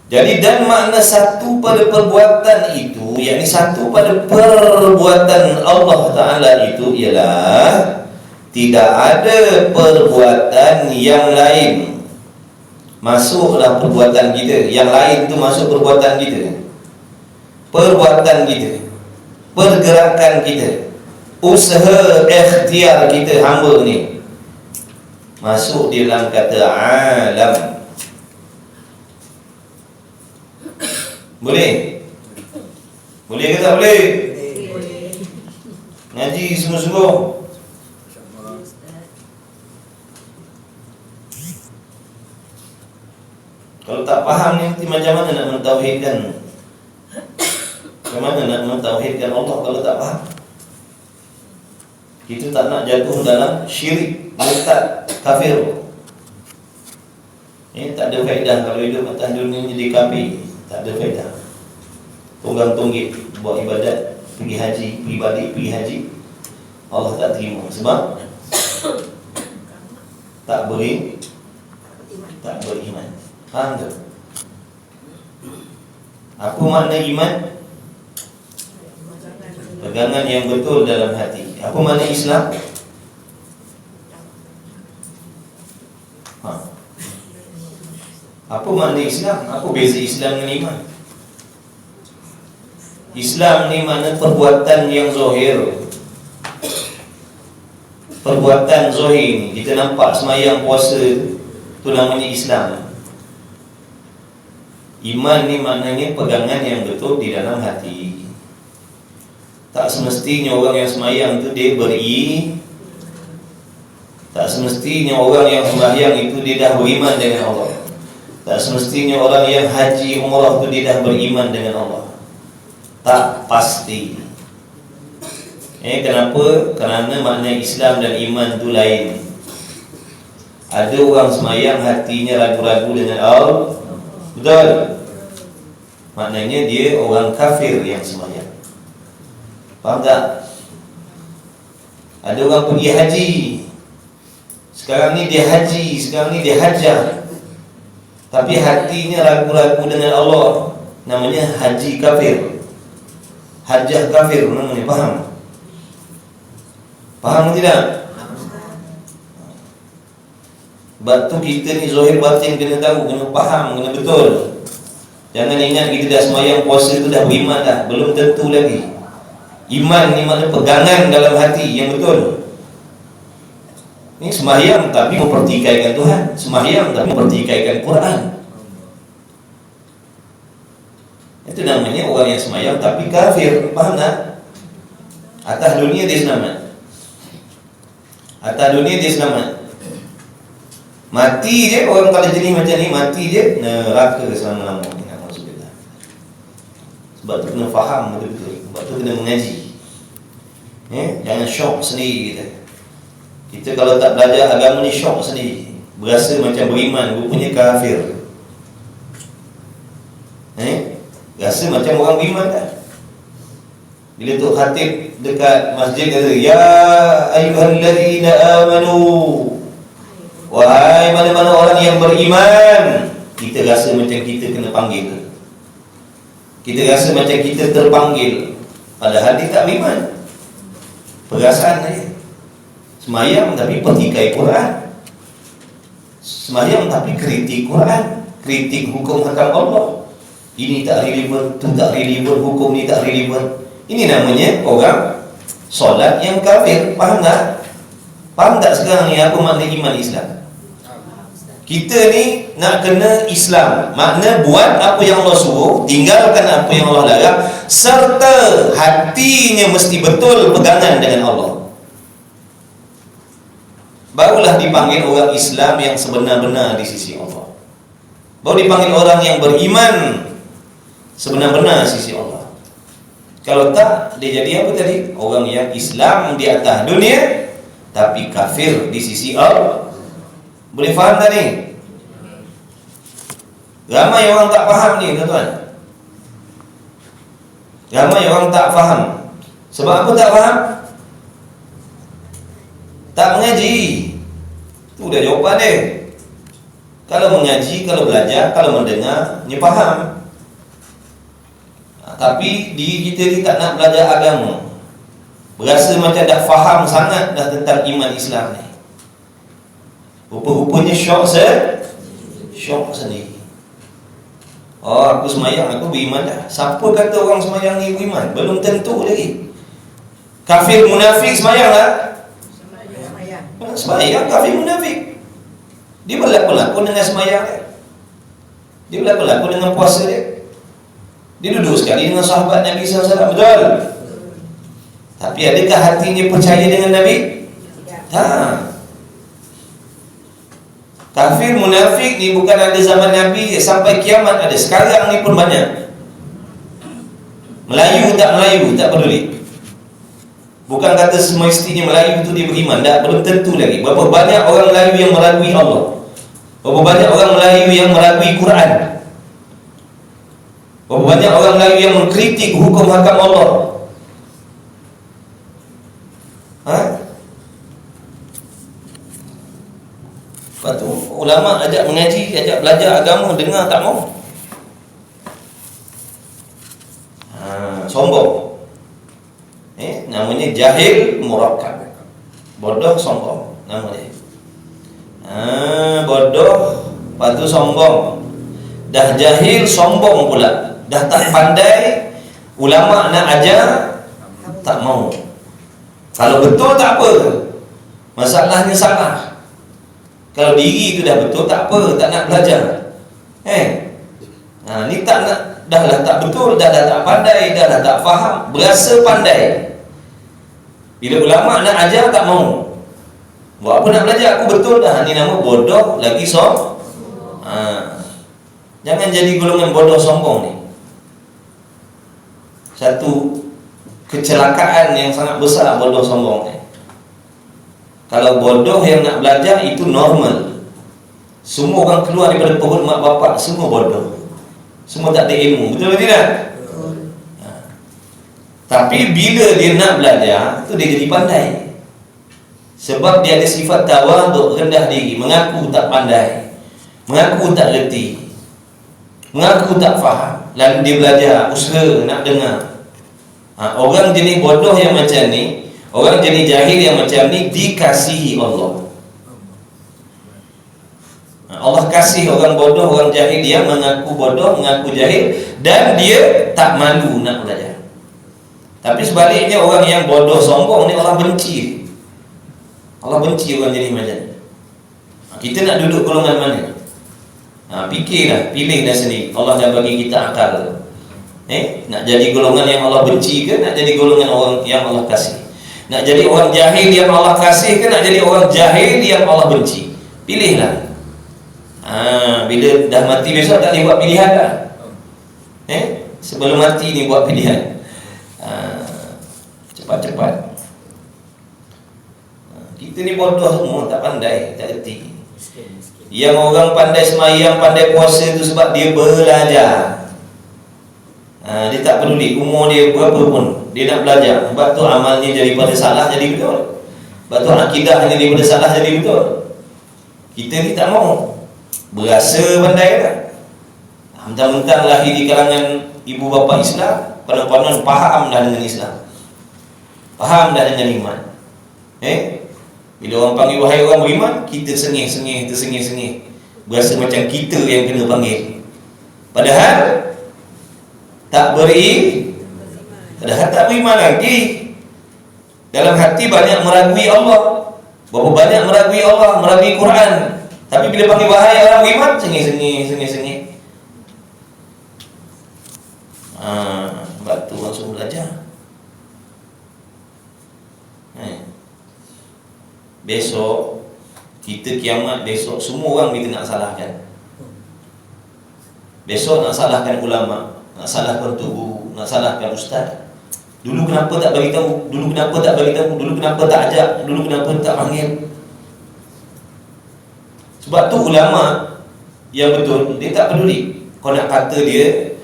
Jadi dan makna satu pada perbuatan itu, yakni satu pada perbuatan Allah Ta'ala itu ialah tidak ada perbuatan yang lain masuklah perbuatan kita, yang lain itu masuk perbuatan kita, perbuatan kita, pergerakan kita, usaha ikhtiar kita hamba ni masuk di dalam kata alam. Boleh? Boleh ke tak boleh? Ngaji sungguh-sungguh. Kalau tak faham ni nanti macam mana nak mentauhidkan? Macam mana nak mentauhidkan Allah kalau tak faham? Kita tak nak jatuh dalam syirik, murtad, kafir. Ini tak ada faedah kalau hidup atas dunia jadi kafir. Tak ada faedah. Tunggang tunggik buat ibadat, pergi haji, pergi balik, pergi haji, Allah tak terima sebab tak beriman. Faham tak? Apa makna iman? Pegangan yang betul dalam hati. Apa makna Islam? Apa makna Islam? Apa beza Islam dengan iman? Islam ni makna perbuatan yang zahir. Perbuatan zahir ni kita nampak semayang puasa tu namanya Islam. Iman ni maknanya pegangan yang betul di dalam hati. Tak semestinya orang yang semayang tu dia tak semestinya orang yang sembahyang itu dia dah beriman dengan Allah. Tak semestinya orang yang haji umrah itu dia dah beriman dengan Allah. Tak pasti. Kenapa? Kerana makna Islam dan iman itu lain. Ada orang semayang hatinya ragu-ragu dengan Allah. Betul? Maknanya dia orang kafir yang semayang. Faham tak? Ada orang pergi haji. Sekarang ni dia haji, sekarang ni dia hajjah, tapi hatinya ragu-ragu dengan Allah. Namanya haji kafir, hajjah kafir namanya. Faham? Faham tidak? Sebab tu kita ni zahir batin kena tahu, kena faham, kena betul. Jangan ingat kita dah semayang puasa tu dah beriman dah. Belum tentu lagi. Iman ni makna pegangan dalam hati yang betul. Ini sembahyang tapi mempertikaikan Tuhan, sembahyang tapi mempertikaikan Quran. Itu namanya orang yang sembahyang tapi kafir. Faham tak? Atas dunia dia selamat, atas dunia dia selamat. Mati je orang kalau jenis macam ni, mati je neraka selama-lamanya. Sebab tu kena faham betul-betul. Sebab tu kena mengaji. Jangan syok sendiri kita. Kita kalau tak belajar agama ni syok sendiri, berasa macam beriman, rupanya kafir. Rasa macam orang beriman tak? Bila Tok Khatib dekat masjid kata, ya ayyuhallazina amanu, wahai mana-mana orang yang beriman, kita rasa macam kita kena panggil. Kita rasa macam kita terpanggil, padahal dia tak beriman. Perasaan saja. Semayang tapi petikai Quran, semayang tapi kritik Quran, kritik hukum hakam Allah. Ini tak relevan, tu tak relevan, hukum ni tak relevan. Ini namanya orang solat yang kafir. Faham tak? Faham tak sekarang ni apa makna iman Islam? Kita ni nak kena Islam, makna buat apa yang Allah suruh, tinggalkan apa yang Allah larang, serta hatinya mesti betul pegangan dengan Allah. Barulah dipanggil orang Islam yang sebenar-benar di sisi Allah. Baru dipanggil orang yang beriman sebenar-benar di sisi Allah. Kalau tak, dia jadi apa tadi? Orang yang Islam di atas dunia tapi kafir di sisi Allah. Boleh faham tak ni? Ramai orang tak faham ni, tuan-tuan. Ramai orang tak faham. Sebab apa tak faham? Tak mengaji. Tu dah jawapan dia. Kalau mengaji, kalau belajar, kalau mendengar, ni faham. Tapi diri kita ni tak nak belajar agama, berasa macam dah faham sangat dah tentang iman Islam ni. Rupa-rupanya syok sendiri. Oh, aku semayang, aku beriman dah. Siapa kata orang semayang ni beriman? Belum tentu lagi. Kafir munafik semayang lah. Semayang kafir munafik. Dia berlaku-laku dengan semayang dia. Dia berlaku-laku dengan puasa dia. Dia duduk sekali dengan sahabat Nabi SAW. Betul? Tapi adakah hatinya percaya dengan Nabi? Tak. Kafir munafik ni bukan ada zaman Nabi, sampai kiamat ada. Sekarang ni pun banyak. Melayu tak peduli. Bukan kata semestinya Melayu itu dia beriman. Tak, belum tentu lagi. Berapa banyak orang Melayu yang meragui Allah. Berapa banyak orang Melayu yang meragui Quran. Berapa banyak orang Melayu yang mengkritik hukum hakam Allah. Lepas tu ulama ajak mengaji, ajak belajar agama, dengar tak mau. Sombong. Namanya jahil murakkab. Bodoh sombong nama dia. Bodoh, lepas tu sombong. Dah jahil sombong pula. Dah tak pandai, ulama nak ajar tak mau. Kalau betul tak apa, masalahnya salah. Kalau diri itu dah betul tak apa, tak nak belajar. Ni tak nak, dah lah tak betul, dah tak pandai, dah tak faham, berasa pandai. Bila ulama nak ajar tak mau. Buat apa nak belajar, aku betul dah. Ni nama bodoh lagi jangan jadi golongan bodoh sombong ni. Satu kecelakaan yang sangat besar bodoh sombong ni. Kalau bodoh yang nak belajar itu normal. Semua orang keluar daripada perut mak bapak semua bodoh. Semua tak ada ilmu. Betul ke tidak? Tapi bila dia nak belajar, tu dia jadi pandai. Sebab dia ada sifat tawaduk, rendah diri, mengaku tak pandai, mengaku tak reti, mengaku tak faham. Lalu dia belajar, usaha nak dengar. Orang jenis bodoh yang macam ni, orang jenis jahil yang macam ni dikasihi Allah. Allah kasih orang bodoh, orang jahil, dia mengaku bodoh, mengaku jahil, dan dia tak malu nak belajar. Tapi sebaliknya orang yang bodoh sombong ni Allah benci. Allah benci orang jenis macam ni. Kita nak duduk golongan mana? Fikirlah, pilih dah sendiri. Allah dah bagi kita akal. Nak jadi golongan yang Allah benci ke, nak jadi golongan orang yang Allah kasih? Nak jadi orang jahil yang Allah kasih ke, nak jadi orang jahil yang Allah benci? Pilihlah. Bila dah mati besok tak boleh buat pilihan dah. Sebelum mati ni buat pilihan. Cepat-cepat. Kita ni bodoh semua, tak pandai, tak reti. Yang orang pandai semayang, pandai puasa tu sebab dia belajar. Dia tak peduli umur dia berapa pun, dia nak belajar. Sebab tu amalnya daripada salah jadi betul. Sebab tu akidahnya daripada salah jadi betul. Kita ni tak mau, berasa pandai kan. Mentang-mentang lahir di kalangan ibu bapa Islam, konon-konon faham dah dengan Islam, faham dah dengan iman. Bila orang panggil wahai orang beriman, kita sengih-sengih, tersengih-sengih, berasa macam kita yang kena panggil. Padahal tak beriman lagi. Dalam hati banyak meragui Allah. Berapa banyak meragui Allah, meragui Quran. Tapi bila panggil wahai orang beriman, sengih-sengih. Sebab tu langsung belajar. Besok kita kiamat, besok semua orang kita nak salahkan. Besok nak salahkan ulama, nak salahkan guru, nak salahkan ustaz. Dulu kenapa tak bagi tahu? Dulu kenapa tak bagi tahu? Dulu kenapa tak ajak? Dulu kenapa tak panggil? Sebab tu ulama yang betul, dia tak peduli. Kau nak kata dia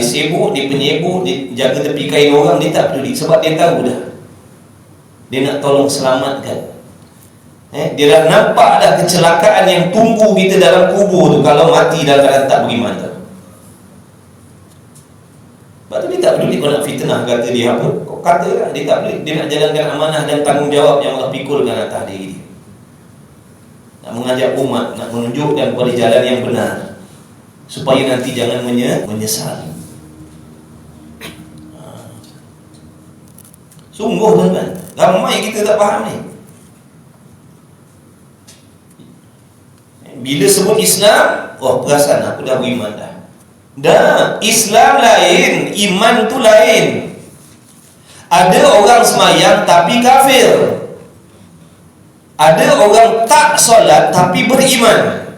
sibuk, dia penyibuk, dia jaga tepi kain orang, dia tak peduli. Sebab dia tahu dah, dia nak tolong selamatkan. Dia dah nampak dah kecelakaan yang tunggu kita dalam kubur tu kalau mati dalam keadaan tak beriman tu. Sebab tu dia tak peduli kau nak fitnah kata dia apa. Kau kata lah, dia tak peduli. Dia nak jalankan amanah dan tanggungjawab yang Allah pikulkan atas diri dia. Nak mengajak umat, nak menunjukkan kepada jalan yang benar, supaya nanti jangan menyesal. Sungguh tuan-tuan, ramai kita tak faham ni. Bila sebut Islam, oh perasan aku dah beriman dah. Dah, Islam lain, iman tu lain. Ada orang semayang tapi kafir. Ada orang tak solat tapi beriman.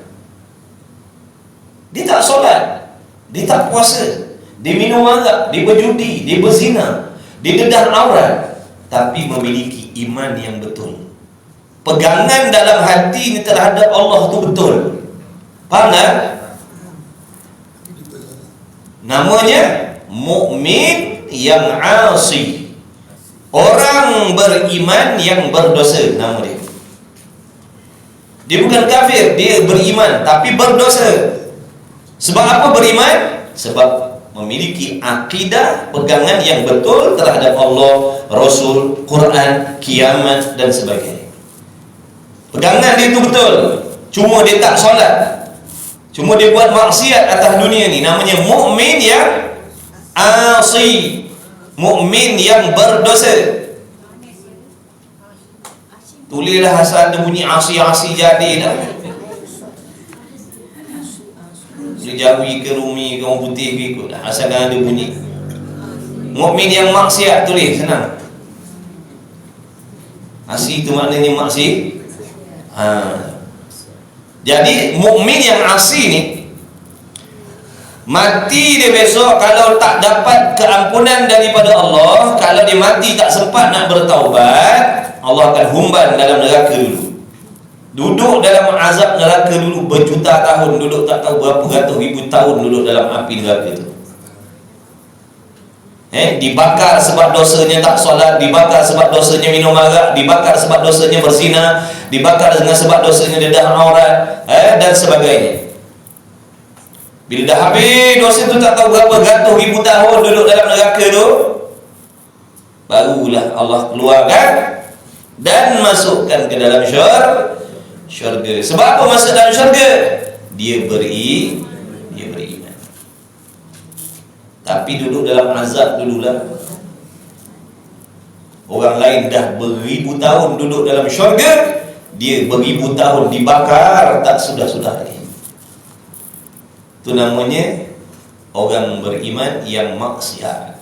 Dia tak solat, dia tak puasa, dia minum arak, dia berjudi, dia berzina, dia dedah aurat, tapi memiliki iman yang betul. Pegangan dalam hati ni terhadap Allah tu betul. Faham tak? Namanya mukmin yang asi. Orang beriman yang berdosa, nama dia. Dia bukan kafir, dia beriman tapi berdosa. Sebab apa beriman? Sebab memiliki akidah, pegangan yang betul terhadap Allah, Rasul, Quran, kiamat dan sebagainya. Pegangan dia tu betul, cuma dia tak solat, cuma dia buat maksiat atas dunia ni. Namanya mukmin yang asi, mukmin yang berdosa. Tulislah asal ada bunyi asi-asi jadi dah. Jawi ke Rumi ke orang putih ke ikut dah, asalkan ada bunyi. Mukmin yang maksiat, tulis senang. Asi itu maknanya maksi. Jadi mukmin yang asi ni, mati dia besok kalau tak dapat keampunan daripada Allah, kalau dia mati tak sempat nak bertaubat, Allah akan humban dalam neraka dulu. Duduk dalam azab neraka dulu berjuta tahun, duduk tak tahu berapa ratus ribu tahun duduk dalam api neraka itu. Dibakar sebab dosanya tak solat, dibakar sebab dosanya minum arak, dibakar sebab dosanya berzina, dibakar dengan sebab dosanya dedah aurat, dan sebagainya. Bila dah habis dosa tu tak tahu berapa ratus ribu tahun duduk dalam neraka tu, barulah Allah keluarkan dan masukkan ke dalam syurga. Sebab apa masuk dalam syurga? Dia beriman. Tapi duduk dalam azab dululah. Orang lain dah beribu tahun duduk dalam syurga, dia beribu tahun dibakar tak sudah-sudah lagi. Itu namanya orang beriman yang maksiat.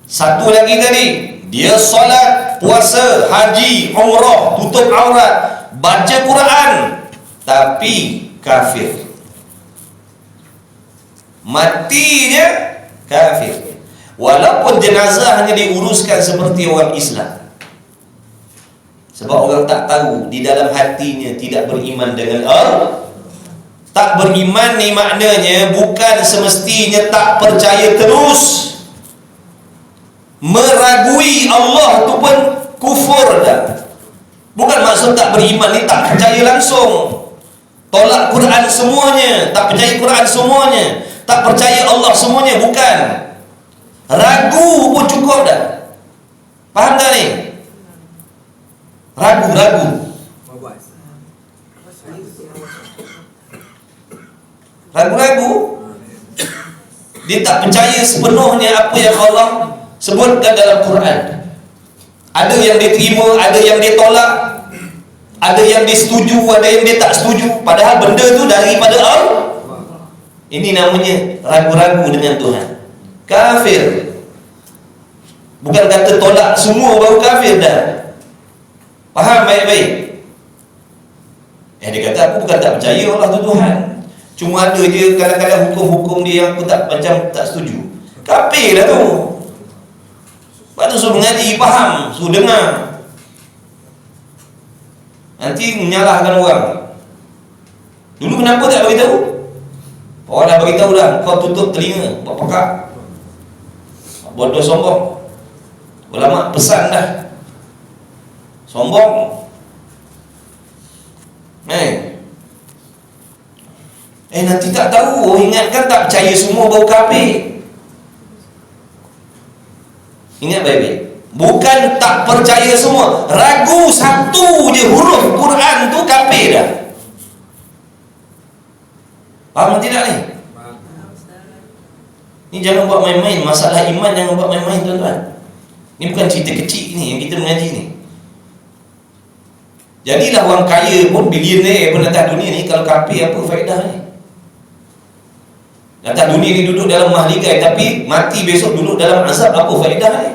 Satu lagi tadi, dia solat, puasa, haji, umrah, tutup aurat, baca Quran, tapi kafir. Matinya kafir. Walaupun jenazah hanya diuruskan seperti orang Islam. Sebab orang tak tahu di dalam hatinya tidak beriman dengan Allah. Tak beriman ni maknanya bukan semestinya tak percaya terus. Meragui Allah tu pun kufur dah. Bukan maksud tak beriman ni tak percaya langsung, tolak Quran semuanya, tak percaya Quran semuanya, tak percaya Allah semuanya, bukan. Ragu pun cukup dah. Faham tak ni? Ragu. Ragu-ragu. Dia tak percaya sepenuhnya apa yang Allah sebutkan dalam Quran. Ada yang diterima, ada yang ditolak, ada yang disetujui, ada yang dia tak setuju, padahal benda tu daripada Allah. Ini namanya ragu-ragu dengan Tuhan. Kafir. Bukan kata tolak semua baru kafir dah. Faham baik-baik? Dia kata aku bukan tak percaya Allah tu Tuhan, cuma ada je kadang-kadang hukum-hukum dia yang aku tak setuju. Kafir dah tu. Lepas tu suruh mengaji, faham, suruh dengar. Nanti menyalahkan orang. Dulu kenapa tak beritahu? Orang dah beritahu dah, kau tutup telinga, buat pekak. Bodoh sombong. Ulama pesan dah. Sombong, Nanti tak tahu. Ingatkan tak percaya semua bau kafir. Ingat baik-baik. Bukan tak percaya semua, ragu satu je huruf Quran tu kafir dah. Faham tidak ni? Ni jangan buat main-main. Masalah iman jangan buat main-main, tuan-tuan. Ni bukan cerita kecil ni yang kita mengaji ni. Jadilah orang kaya pun, bilioner pun atas dunia ni, kalau kafir apa faedah ni? Atas dunia ni duduk dalam mahligai, tapi mati besok duduk dalam azab, apa faedah ni?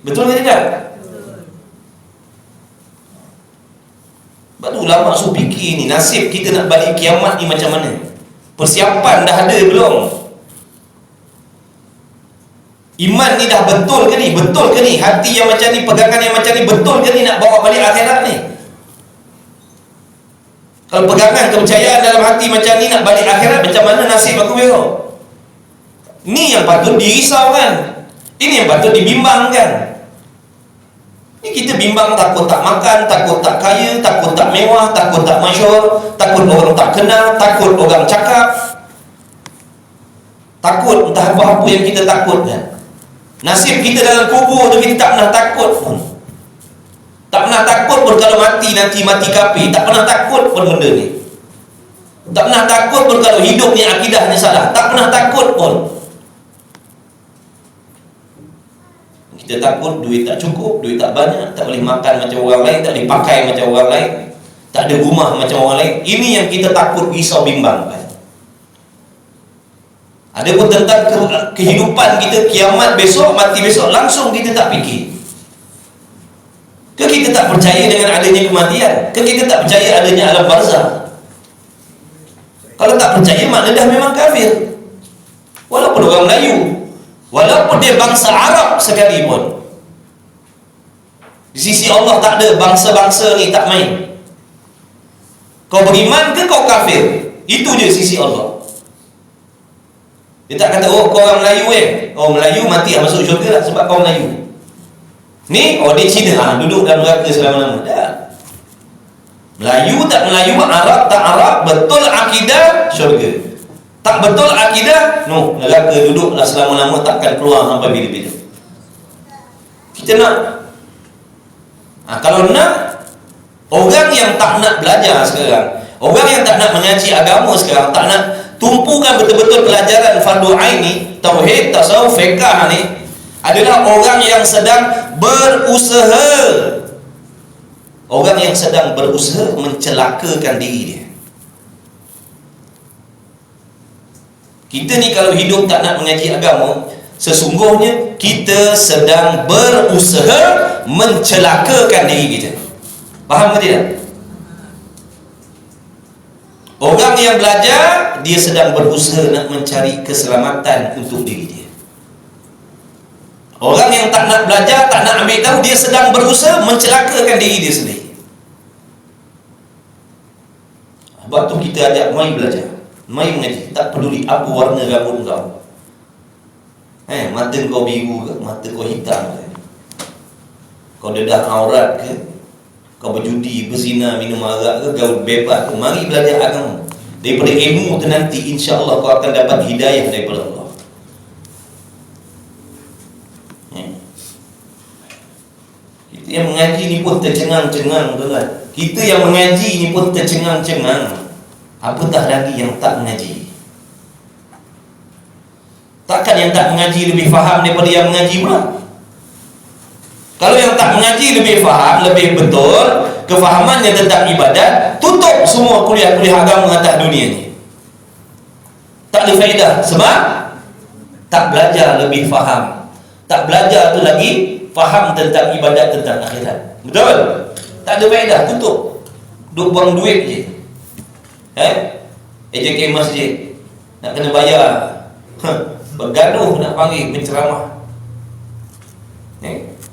Betul ke tidak? Sebab tu ulama suruh fikir ni, nasib kita nak balik kiamat ni macam mana? Persiapan dah ada belum? Iman ni dah betul ke ni? Betul ke ni? Hati yang macam ni, pegangan yang macam ni, betul ke ni nak bawa balik akhirat ni? Kalau pegangan kepercayaan dalam hati macam ni nak balik akhirat, macam mana nasib aku besok? Ni yang patut dirisaukan. Ini yang patut dibimbangkan. Ni kita bimbang takut tak makan, takut tak kaya, takut tak mewah, takut tak masyhur, takut orang tak kenal, takut orang cakap, takut entah apa-apa yang kita takutkan. Nasib kita dalam kubur tu kita tak pernah takut pun. Tak pernah takut pun kalau mati nanti mati kafir. Tak pernah takut pun benda ni. Tak pernah takut pun kalau hidup ni akidahnya salah. Tak pernah takut pun. Kita takut duit tak cukup, duit tak banyak, tak boleh makan macam orang lain, tak boleh pakai macam orang lain, tak ada rumah macam orang lain. Ini yang kita takut, risau, bimbang kan? Ada pun tentang kehidupan kita, kiamat besok, mati besok, langsung kita tak fikir. Ke kita tak percaya dengan adanya kematian? Ke kita tak percaya adanya alam barzah? Kalau tak percaya, makna dah memang kafir. Walaupun orang Melayu, walaupun dia bangsa Arab sekalipun, di sisi Allah tak ada bangsa-bangsa ni tak main. Kau beriman ke kau kafir? Itu je sisi Allah. Dia tak kata, oh kau orang Melayu oh Melayu mati masuk syurga lah sebab kau Melayu. Ni, oh dia Cina duduk dalam neraka selama-lama. Tak. Melayu tak Melayu, Arab tak Arab, betul akidah syurga. Tak betul akidah, no, neraka duduklah selama-lama, takkan keluar sampai bila-bila. Kita nak kalau nak, orang yang tak nak belajar sekarang, orang yang tak nak mengaji agama sekarang, tak nak tumpukan betul-betul pelajaran fardu ain ni, tauhid, tasawuf, fiqh ni, adalah orang yang sedang berusaha. Orang yang sedang berusaha mencelakakan diri dia. Kita ni kalau hidup tak nak mengaji agama, sesungguhnya kita sedang berusaha mencelakakan diri kita. Faham ke tidak? Orang yang belajar, dia sedang berusaha nak mencari keselamatan untuk diri dia. Orang yang tak nak belajar, tak nak ambil tahu, dia sedang berusaha mencelakakan diri dia sendiri. Sebab tu kita ajak mai belajar, mai mengaji. Tak peduli apa warna rambut kau, mata kau biru ke, mata kau hitam ke, kau dedah aurat ke, kau berjudi, berzina, minum arak ke, kau bebas ke, mari belajar agama. Daripada ilmu tu nanti insya-Allah kau akan dapat hidayah daripada Allah. Kita yang mengaji ni pun tercengang-cengang, tuan-tuan. Kita yang mengaji ni pun tercengang-cengang, apatah lagi yang tak mengaji. Takkan yang tak mengaji lebih faham daripada yang mengaji pula? Kalau yang tak mengaji lebih faham, lebih betul kefahamannya tentang ibadat, tutup semua kuliah-kuliah agama atas dunia ni. Tak ada faedah. Sebab tak belajar lebih faham. Tak belajar tu lagi faham tentang ibadat, tentang akhirat. Betul? Tak ada faedah, tutup. Duk buang duit je. AJK masjid nak kena bayar, bergaduh nak panggil penceramah,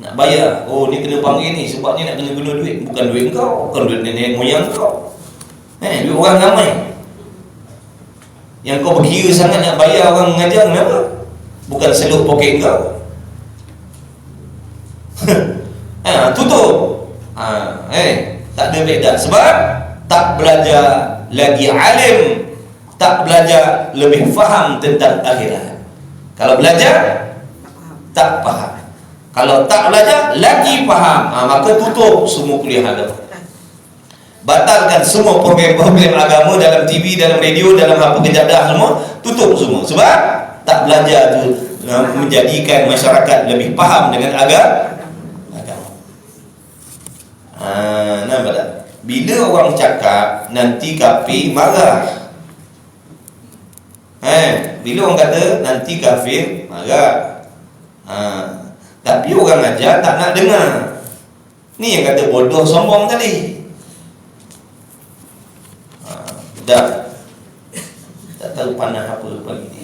nak bayar. Oh ni kena panggil ni sebab ni nak kena guna duit. Bukan duit kau, bukan duit nenek moyang kau, duit orang ramai. Yang kau berkira sangat nak bayar orang mengajar, kenapa? Bukan seluk poket kau. Tutup. Tak ada faedah. Sebab tak belajar lagi alim, tak belajar, lebih faham tentang akhirat. Kalau belajar tak faham, kalau tak belajar lagi faham, maka tutup semua kuliah agama. Batalkan semua program-program agama dalam TV, dalam radio, dalam apa kejadah semua, tutup semua. Sebab tak belajar tu menjadikan masyarakat lebih faham dengan agama. Nampak tak? Bila orang cakap nanti kafir, marah. Bila orang kata nanti kafir, marah. Tapi orang ajar tak nak dengar. Ni yang kata bodoh sombong tadi. Dah tak tahu panah apa pagi ni.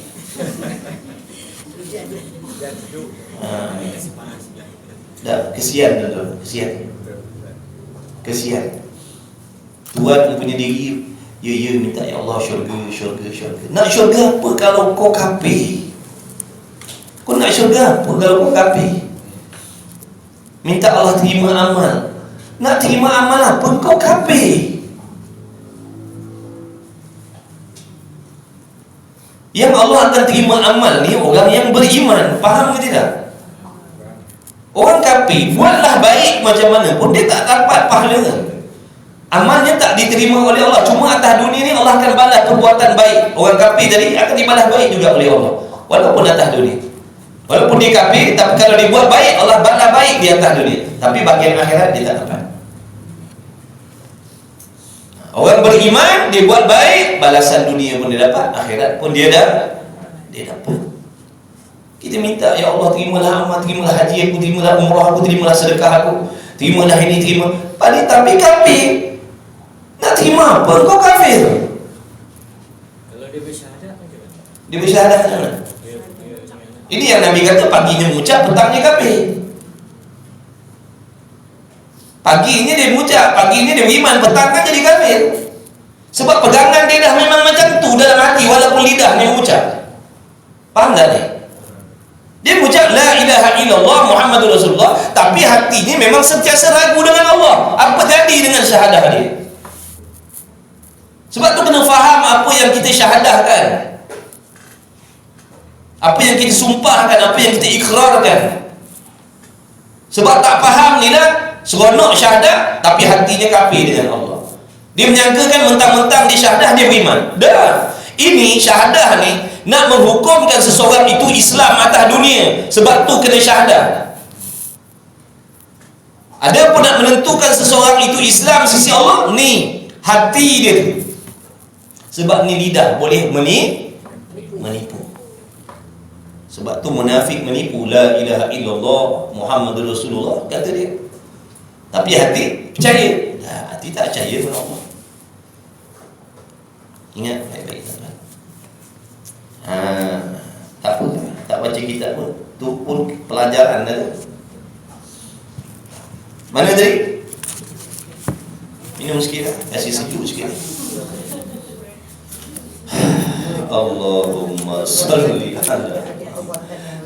Dah kesian tuan-tuan, kesian. Tuhan punya diri, ya minta ya Allah syurga. Nak syurga apa kalau kau kafir? Kau nak syurga apa kalau kau kafir? Minta Allah terima amal. Nak terima amal apa kau kafir? Yang Allah akan terima amal ni orang yang beriman. Faham ke tidak? Orang kafir buatlah baik macam mana pun dia tak dapat pahala. Amalnya tak diterima oleh Allah. Cuma atas dunia ni Allah akan balas perbuatan baik. Orang kafir tadi akan dibalas baik juga oleh Allah, walaupun atas dunia. Walaupun dia kafir, tapi kalau dia buat baik, Allah balas baik di atas dunia. Tapi bagian akhirat dia tak dapat. Orang beriman, dia buat baik, balasan dunia pun dia dapat, akhirat pun dia dapat. Kita minta, ya Allah terimalah amal, terimalah haji aku, terimalah umrah aku, terimalah sedekah aku, terimalah ini, terima. Tapi kafir, nak terima apa? Kau kafir. Kalau dia bersyahadat macam mana? Dia bersyahadat macam mana? Ini yang Nabi kata, paginya mengucap, petangnya kafir. Paginya dia mengucap, paginya dia beriman, petang kan jadi kafir. Sebab pegangan dia dah memang macam tu dalam hati, walaupun lidahnya mengucap. Faham tak ni? Dia mengucap la ilaha illallah Muhammadur Rasulullah, tapi hatinya memang sentiasa ragu dengan Allah. Apa jadi dengan syahadah dia? Sebab tu kena faham apa yang kita syahadahkan, apa yang kita sumpahkan, apa yang kita ikrarkan. Sebab tak faham ni lah, seronok syahadah tapi hatinya kafir dengan Allah. Dia menyangkakan mentang-mentang dia syahadah dia beriman. Dah, ini syahadah ni nak menghukumkan seseorang itu Islam atas dunia. Sebab tu kena syahadah. Ada pun nak menentukan seseorang itu Islam sisi Allah, ni hati dia tu. Sebab ni lidah boleh menipu. Sebab tu munafik menipu, la ilaha illallah Muhammadur Rasulullah kata dia, tapi hati percaya. Hati tak percaya kepada Allah. Ingat baik-baik tuan-tuan. Tak apa, tak baca kitab pun, tu pun pelajaran dah. Mana tadi? Minum sikit lah, kasih sejuk sikit. Allahumma salli ala.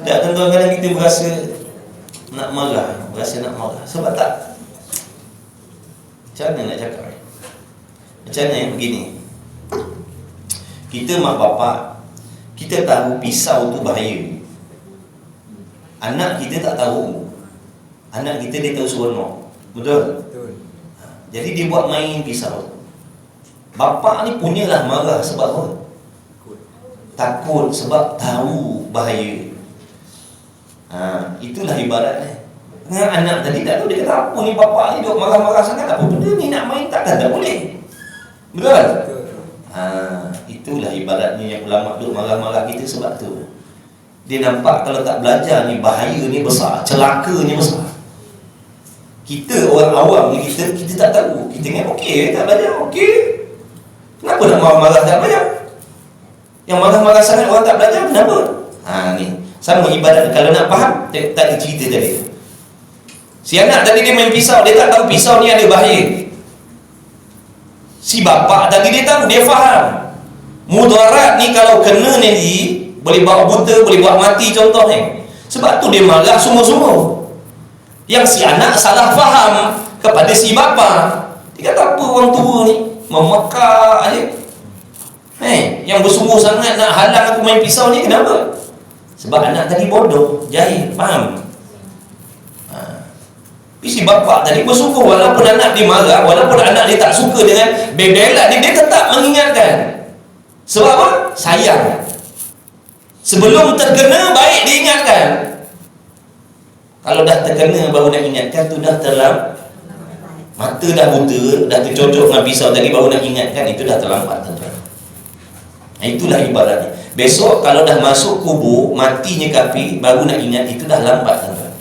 Tak, tuan-tuan, kadang kita berasa nak marah, sebab tak, macam mana nak cakap, macam mana yang begini. Kita mak bapak, kita tahu pisau tu bahaya. Anak kita tak tahu. Anak kita dia tahu seronok. Betul? Jadi dia buat main pisau. Bapak ni punyalah marah sebab apa? Takut, sebab tahu bahaya. Itulah ibaratnya. Anak tadi tak tahu, dia kata apa ni bapak ni duk marah-marah sangat, apa benda ni nak main, takkan tak boleh. Betul? Itulah ibaratnya yang ulama duk marah-marah kita sebab tu. Dia nampak kalau tak belajar ni bahaya ni besar, celakanya besar. Kita orang awam ni, kita tak tahu. Kita ingat okey, tak belajar, okey. Kenapa nak marah-marah tak belajar? Yang marah-marah sangat orang tak belajar, kenapa? Ni sama ibarat kalau nak faham, tak cerita tadi. Si anak tadi dia main pisau, dia tak tahu pisau ni ada bahaya. Si bapa tadi dia tahu, dia faham mudarat ni kalau kena ni boleh bawa buta, boleh buat mati contohnya. Sebab tu dia marah semua-semua. Yang si anak salah faham kepada si bapa. Dia kata apa orang tua ni, memekak aje. Yang bersungguh sangat nak halang aku main pisau ni, kenapa? Sebab anak tadi bodoh, jahil, faham? Isi bapa tadi bersungguh, walaupun anak dia marah, walaupun anak dia tak suka dengan bebelan dia tetap mengingatkan. Sebab apa? Sayang. Sebelum terkena, baik diingatkan. Kalau dah terkena baru nak ingatkan, tu dah terlambat. Mata dah buta, dah tercocok dengan pisau tadi, baru nak ingatkan, itu dah terlambat, tuan-tuan. Itulah ibaratnya. Besok kalau dah masuk kubur, matinya kafir, baru nak ingat, itu dah lambat, tuan-tuan.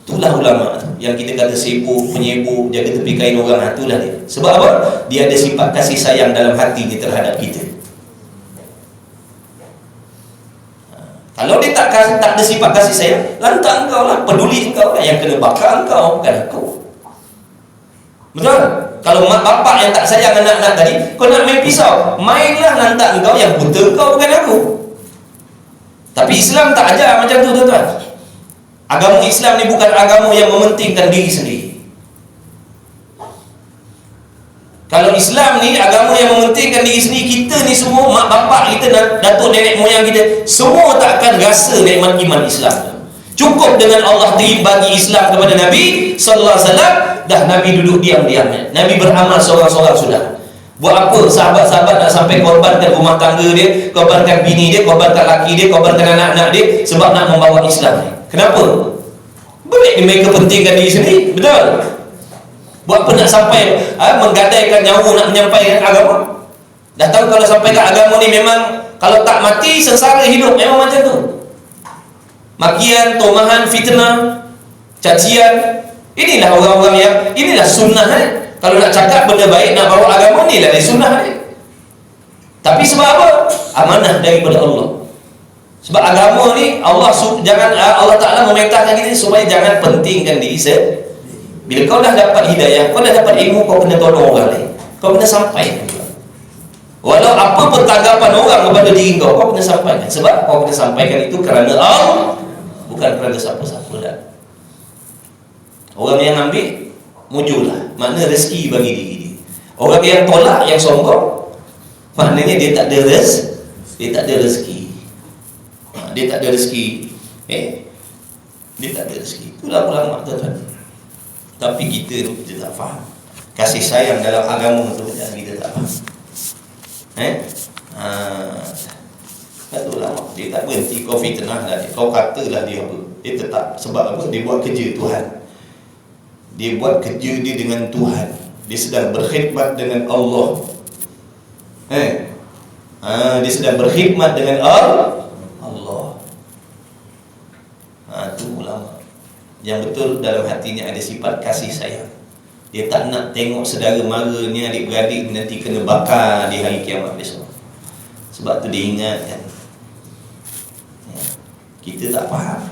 Itulah ulama yang kita kata sibuk, penyibuk, jaga tepi kain orang, itulah dia. Sebab apa? Dia ada sifat kasih sayang dalam hatinya terhadap kita. Kalau dia tak ada sifat kasih sayang, lantak engkau lah, peduli engkau lah, yang kena bakar engkau, bukan aku. Betul? Kalau mak bapak yang tak sayang anak-anak tadi, kau nak main pisau, mainlah, lantak engkau, yang buta engkau, bukan aku. Tapi Islam tak ajar macam tu, tuan-tuan. Agama Islam ni bukan agama yang mementingkan diri sendiri. Kalau Islam ni agama yang mementingkan diri sendiri, kita ni semua, mak bapak kita, datuk nenek moyang kita, semua tak akan rasa nikmat iman Islam. Cukup dengan Allah bagi Islam kepada Nabi sallallahu alaihi wasallam, dah Nabi duduk diam-diam. Nabi beramal seorang-seorang sudah. Buat apa sahabat-sahabat nak sampai korbankan rumah tangga dia, korbankan bini dia, korbankan laki dia, korbankan anak-anak dia, sebab nak membawa Islam ni. Kenapa? Boleh mereka pentingkan diri sendiri, betul? Buat apa nak sampai menggadaikan nyawa nak menyampaikan agama? Dah tahu kalau sampaikan agama ni memang kalau tak mati sengsara hidup, memang macam tu. Makian, tomahan, fitnah, cacian, inilah orang-orang yang, inilah sunnah Kalau nak cakap benda baik, nak bawa agama ni lah sunnah Tapi sebab apa? Amanah daripada Allah. Sebab agama ni Allah Ta'ala memerintahkan kita supaya jangan pentingkan diri sendiri. Bila kau dah dapat hidayah, kau dah dapat ilmu, kau kena tolong orang lain, kau kena sampaikan. Walau apa pun tanggapan orang kepada diri kau, kau kena sampaikan. Sebab kau kena sampaikan itu kerana Allah, bukan kerana siapa-siapa dah. Orang yang ambil, mujurlah, makna rezeki bagi diri dia. Orang yang tolak, yang sombong, maknanya dia tak ada dia tak ada rezeki. Dia tak ada rezeki. Dia tak ada rezeki. Itulah ulama, tuan-tuan. Tapi kita tak faham kasih sayang dalam agama tu, kita tak faham. Kata ulama, dia tak berhenti kau fitnah lah dia, kau katalah dia apa, dia tetap. Sebab apa? Dia buat kerja Tuhan. Dia buat kerja dia dengan Tuhan. Dia sedang berkhidmat dengan Allah. Dia sedang berkhidmat dengan Allah. Itu ulama yang betul dalam hatinya ada sifat kasih sayang. Dia tak nak tengok saudara maranya, adik-beradik nanti kena bakar di hari kiamat besok. Sebab tu dia ingatkan. Kita tak faham.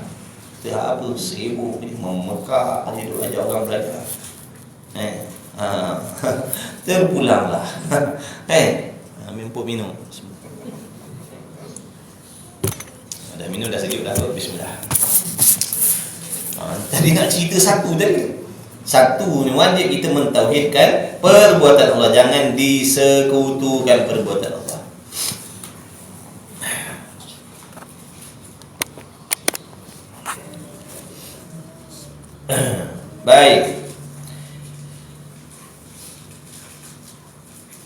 Kita apa, sibuk ni, memekak, duduk ajar orang belajar. Terpulanglah. Ambil pun minum. Dah minum dah sejuk dah. Bismillah. Tadi nak cerita satu tadi. Satu ni wajib kita mentauhidkan perbuatan Allah, jangan disekutukan perbuatan Allah. Baik.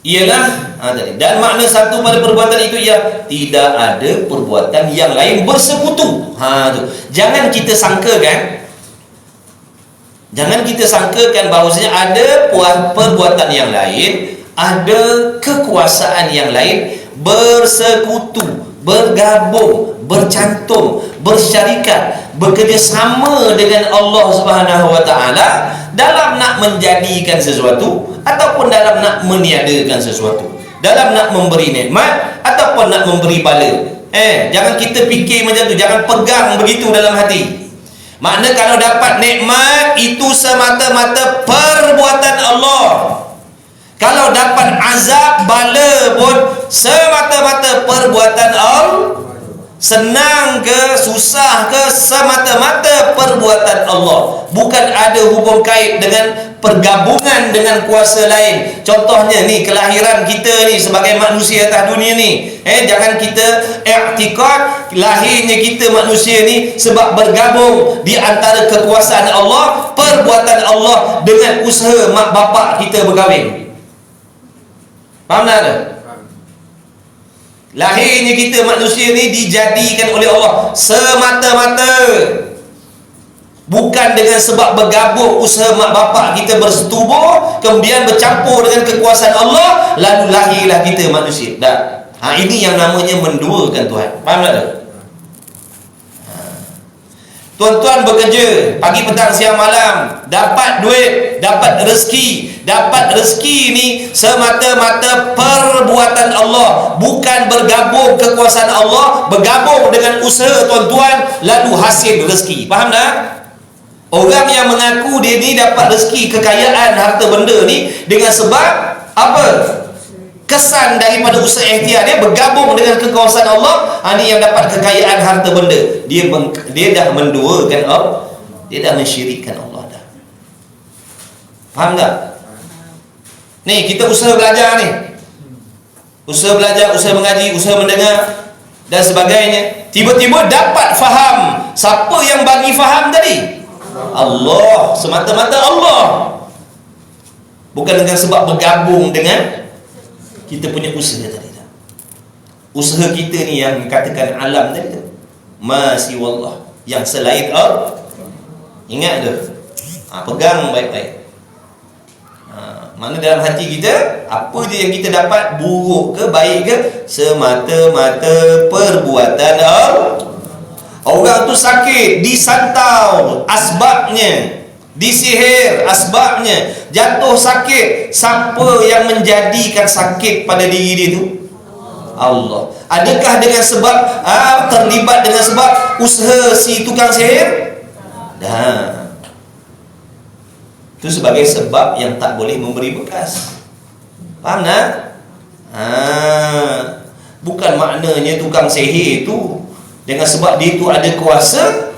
Ialah tadi. Dan makna satu pada perbuatan itu ialah tidak ada perbuatan yang lain bersekutu. Tu. Jangan kita sangkakan bahawasanya ada perbuatan yang lain, ada kekuasaan yang lain bersekutu, bergabung, bercantum, bersyarikat, bekerjasama dengan Allah Subhanahu wa taala dalam nak menjadikan sesuatu ataupun dalam nak meniadakan sesuatu, dalam nak memberi nikmat ataupun nak memberi bala. Jangan kita fikir macam tu, jangan pegang begitu dalam hati. Makna kalau dapat nikmat itu semata-mata perbuatan Allah. Kalau dapat azab, bala pun semata-mata perbuatan senang ke, susah ke, semata-mata perbuatan Allah. Bukan ada hubung kait dengan pergabungan dengan kuasa lain. Contohnya ni, kelahiran kita ni sebagai manusia atas dunia ni, jangan kita i'tikad lahirnya kita manusia ni sebab bergabung di antara kekuasaan Allah, perbuatan Allah dengan usaha mak bapak kita berkahwin. Faham tak? Lahirnya kita manusia ni dijadikan oleh Allah semata-mata, bukan dengan sebab bergabung usaha mak bapak kita bersetubuh kemudian bercampur dengan kekuasaan Allah lalu lahirlah kita manusia. Tak. Ini yang namanya menduakan Tuhan. Faham tak? Tuan-tuan bekerja pagi, petang, siang, malam, dapat duit, dapat rezeki. Dapat rezeki ni semata-mata perbuatan Allah, bukan bergabung kekuasaan Allah, bergabung dengan usaha tuan-tuan lalu hasil rezeki. Faham tak? Orang yang mengaku dia ni dapat rezeki, kekayaan, harta benda ni dengan sebab apa? Kesan daripada usaha ikhtiar dia bergabung dengan kekuasaan Allah. Ni yang dapat kekayaan, harta benda. Dia dah menduakan Allah, dia dah mensyirikkan Allah dah. Faham tak? Ni kita usaha belajar ni, usaha belajar, usaha mengaji, usaha mendengar dan sebagainya. Tiba-tiba dapat faham. Siapa yang bagi faham tadi? Allah, semata-mata Allah, bukan dengan sebab bergabung dengan kita punya usaha tadi. Usaha kita ni yang katakan alam tadi tu, masih wallah, yang selain Allah. Ingat tu, pegang baik-baik. Mana dalam hati kita, apa je yang kita dapat, buruk ke baik ke, semata-mata perbuatan Allah. Orang tu sakit, disantau, asbabnya, disihir, asbabnya, jatuh sakit. Siapa yang menjadikan sakit pada diri dia tu? Allah. Adakah dengan sebab terlibat dengan sebab usaha si tukang sihir? Dah. Itu sebagai sebab yang tak boleh memberi bekas. Faham tak? Bukan maknanya tukang sihir itu dengan sebab dia itu ada kuasa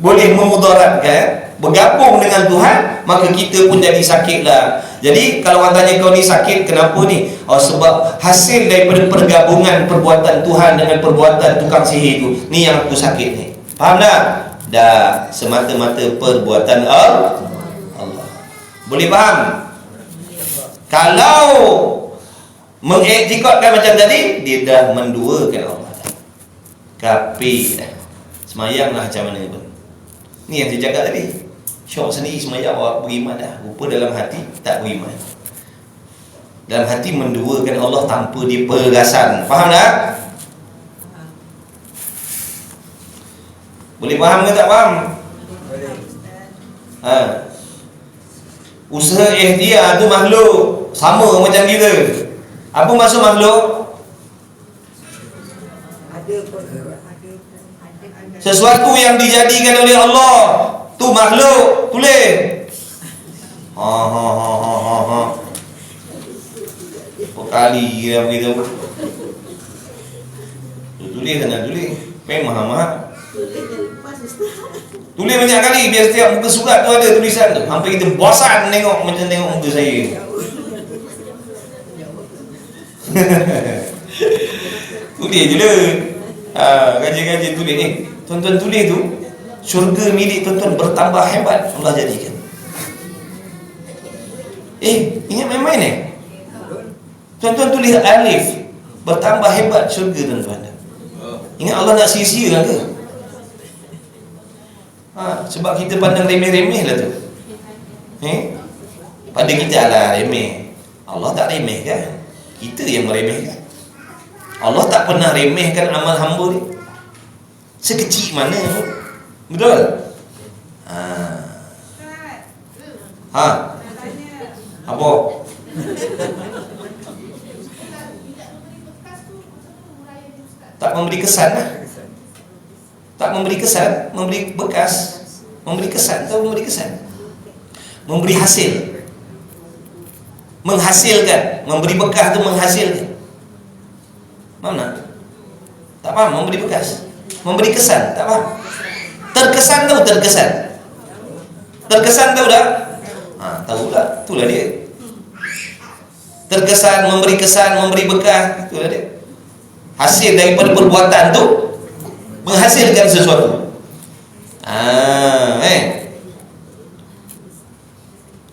boleh memudaratkan. Bergabung dengan Tuhan, maka kita pun jadi sakitlah. Jadi kalau orang tanya, kau ni sakit kenapa ni? Sebab hasil daripada pergabungan perbuatan Tuhan dengan perbuatan tukang sihir itu. Ni yang aku sakit ni. Faham tak? Dah, semata-mata perbuatan Allah. Boleh faham? Kalau mengiktikadkan macam tadi, dia dah menduakan Allah. Kafir dah. Semayanglah macam mana pun. Ni yang saya cakap tadi. Syok sendiri semayang awak beriman dah. Rupa dalam hati tak beriman. Dalam hati menduakan Allah tanpa dipergasan. Faham tak? Boleh faham ke tak faham? Usaha ikhtiar tu makhluk sama macam kita. Apa maksud makhluk? Sesuatu yang dijadikan oleh Allah tu makhluk. Tulis. Berapa kali dia beritahu. Tulis sana, tulis. Memang mahal. Tulis banyak kali biar setiap muka surat tu ada tulisan tu. Sampai kita bosan tengok macam tengok muka saya. Tulis je lah. Gaji-gaji tulis ni. Tuan-tuan tulis tu, syurga milik tuan-tuan bertambah hebat Allah jadikan. Ingat main-main Tuan-tuan tulis alif, bertambah hebat syurga tuan-tuan. Ingat Allah nak sia-sia ke? Sebab kita pandang remeh-remeh lah tu. Pada kita ala remeh. Allah tak remeh kan? Kita yang meremehkan. Allah tak pernah remehkan amal hamba ni. Sekecil mana pun. Betul? Apa? Tak memberi kesan lah. Tak memberi kesan, memberi bekas. Memberi kesan atau memberi kesan? Memberi hasil. Menghasilkan. Memberi bekas tu menghasilkan. Mana? Tak faham memberi bekas. Memberi kesan, tak faham. Terkesan tahu terkesan. Terkesan tahu dah? Tahu tak? Itulah dia. Terkesan, memberi kesan, memberi bekas, itulah dia. Hasil daripada perbuatan tu menghasilkan sesuatu.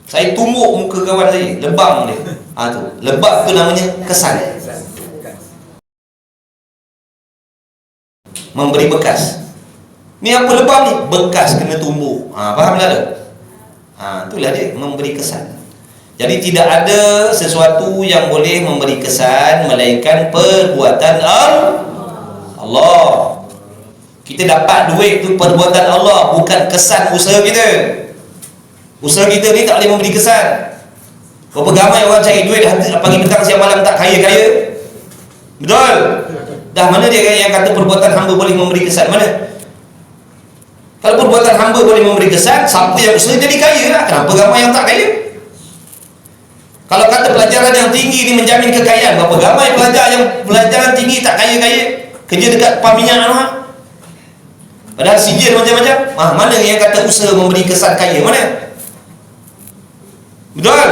Saya tumbuk muka kawan saya, lebam dia. Tu. Lebam tu namanya kesan. Memberi bekas. Ni apa lebam ni? Bekas kena tumbuk. Faham tak? Itulah dia, memberi kesan. Jadi tidak ada sesuatu yang boleh memberi kesan melainkan perbuatan Allah. Kita dapat duit tu perbuatan Allah, bukan kesan usaha kita. Usaha kita ni tak boleh memberi kesan. Berapa ramai orang cari duit pagi petang siang malam tak kaya-kaya. Betul? Dah mana dia yang kata perbuatan hamba boleh memberi kesan? Mana? Kalau perbuatan hamba boleh memberi kesan, siapa yang usaha jadi kaya lah. Kenapa ramai yang tak kaya? Kalau kata pelajaran yang tinggi ni menjamin kekayaan, berapa ramai pelajar yang pelajaran tinggi tak kaya-kaya, kerja dekat pam minyak lah. Padahal sijil macam-macam. Mana yang kata usaha memberi kesan kaya? Mana? Betul?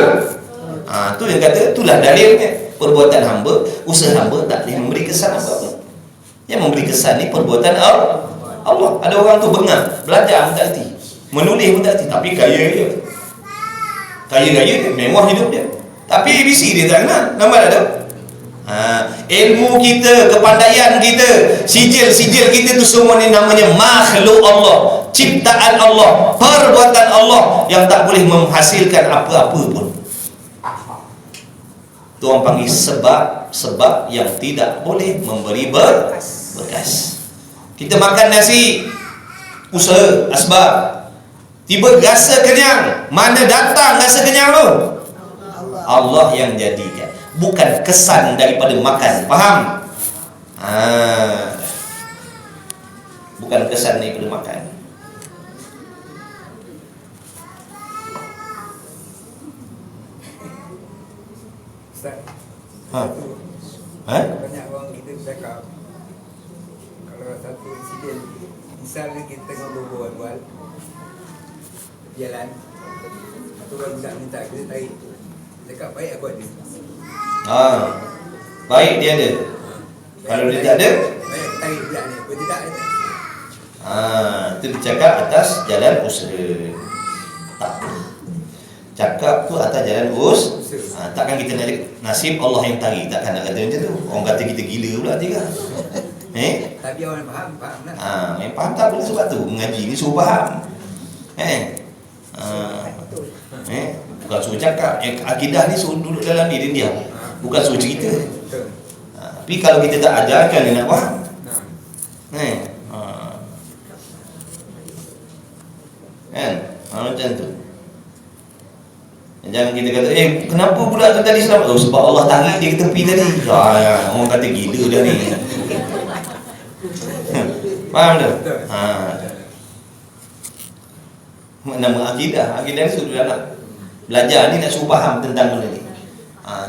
Tu yang kata, itulah dalilnya. Perbuatan hamba, usaha hamba tak boleh memberi kesan apa-apa. Yang memberi kesan ni perbuatan Allah. Ada orang tu bengang, belajar pun tak erti, menulis pun tak erti, tapi kaya dia. Kaya-kaya dia, mewah hidup dia. Tapi ABC dia tak kenal. Nampak tak tu? Ilmu kita, kepandaian kita, sijil-sijil kita tu semua ni namanya makhluk Allah, ciptaan Allah, perbuatan Allah yang tak boleh menghasilkan apa-apa pun. Tu orang panggil sebab yang tidak boleh memberi bekas. Kita makan nasi, usaha, asbab. Tiba rasa kenyang. Mana datang rasa kenyang tu? Allah yang jadikan. Bukan kesan daripada makan. Faham? Bukan kesan daripada makan. Ustaz. Banyak orang kita bercakap, kalau satu insiden, misalnya kita tengah berbual-bual jalan, satu orang budak minta kita tarik, cakap baik aku ada. Baik dia ada. Kalau dia tak ada, baik aku tarik budak ni. Kalau tidak ada. Itu dicakap atas jalan usaha. Tak. Cakap tu atas jalan takkan kita nak nasib Allah yang tarik. Takkan nak kata macam tu. Orang kata kita gila pula tiga. Tapi orang faham lah. Yang faham tak boleh, sebab tu mengaji ni suruh faham. Bukan suruh cakap. Akidah ni suruh duduk dalam diri dia. Bukan suruh cerita. Tapi kalau kita tak ajarkan dia nak faham. Macam tu. Jangan kita kata, kenapa budak tu tadi selamat? Sebab Allah tarik dia ke tepi tadi. Orang kata gila dah ni. Faham tak? Nama akidah ni suruh nak belajar ni, nak suruh faham tentang benda ni.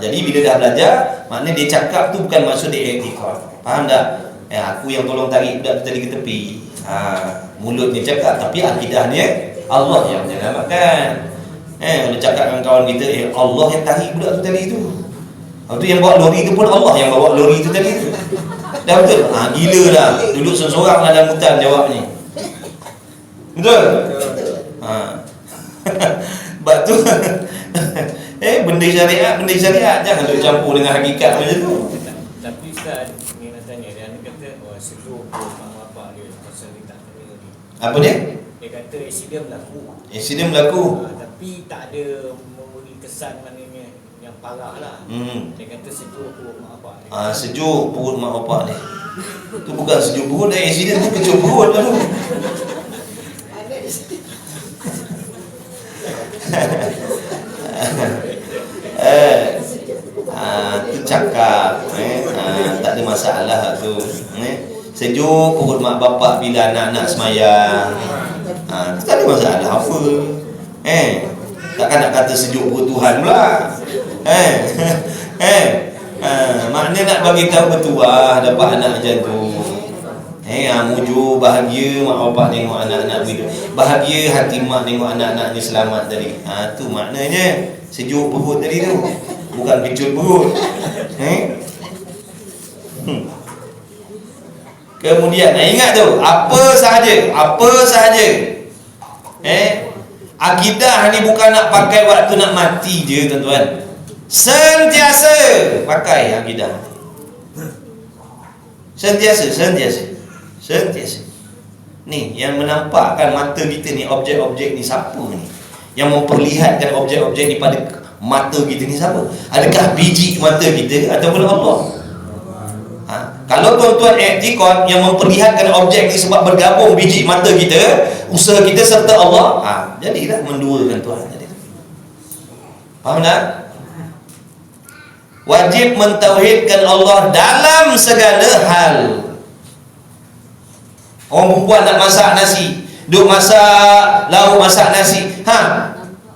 Jadi bila dah belajar, maknanya dia cakap tu bukan maksud dia iktikad. Faham tak? Aku yang tolong tarik budak tu tadi ke tepi. Mulutnya cakap, tapi akidahnya Allah yang menyelamatkan. Kalau cakap dengan kawan kita, Allah yang tarik budak tu tadi tu. Lepas tu yang bawa lori tu pun Allah yang bawa lori tu tadi tu. Dah betul? Gila dah. Duduk seorang dalam hutan jawabnya. Betul? Sebab tu benda syariat jangan duk campur dengan hakikat macam tu. Tapi Ustaz ni nak tanya, dia kata sejuk mak bapak dia pasal dia tak kena ni. Apa dia? Dia kata Insiden berlaku. Tapi tak ada memberi kesan maknanya yang parah lah. Dia kata sejuk perut mak bapak dia. Sejuk perut mak bapak dia. Tu bukan sejuk perut, dah insiden tu kecut perut dah tu. Tu cakap tak ada masalah tu. Sejuk perut mak bapak bila anak-anak semayang. Tak ada masalah apa. Takkan nak kata sejuk perut Tuhan pula. Maknanya nak bagi tahu bertuah dapat anak macam tu. Muju bahagia mak bapak tengok anak-anak hidup. Bahagia hati mak tengok anak-anak ni selamat tadi. Tu maknanya sejuk perut tadi tu. Bukan kecut perut. Kemudian ingat tu, apa sahaja akidah ni bukan nak pakai waktu nak mati je tuan-tuan. Sentiasa pakai akidah. Sentiasa. Ni yang menampakkan mata kita ni, objek-objek ni siapa ni? Yang memperlihatkan objek-objek ni pada mata kita ni siapa? Adakah biji mata kita ataupun Allah? Kalau tuan-tuan i'tiqad yang memperlihatkan objek ni sebab bergabung biji mata kita, usaha kita serta Allah, jadilah menduakan Tuhan tadi. Faham tak? Wajib mentauhidkan Allah dalam segala hal. Orang perempuan nak masak nasi, duk masak lauk, masak nasi,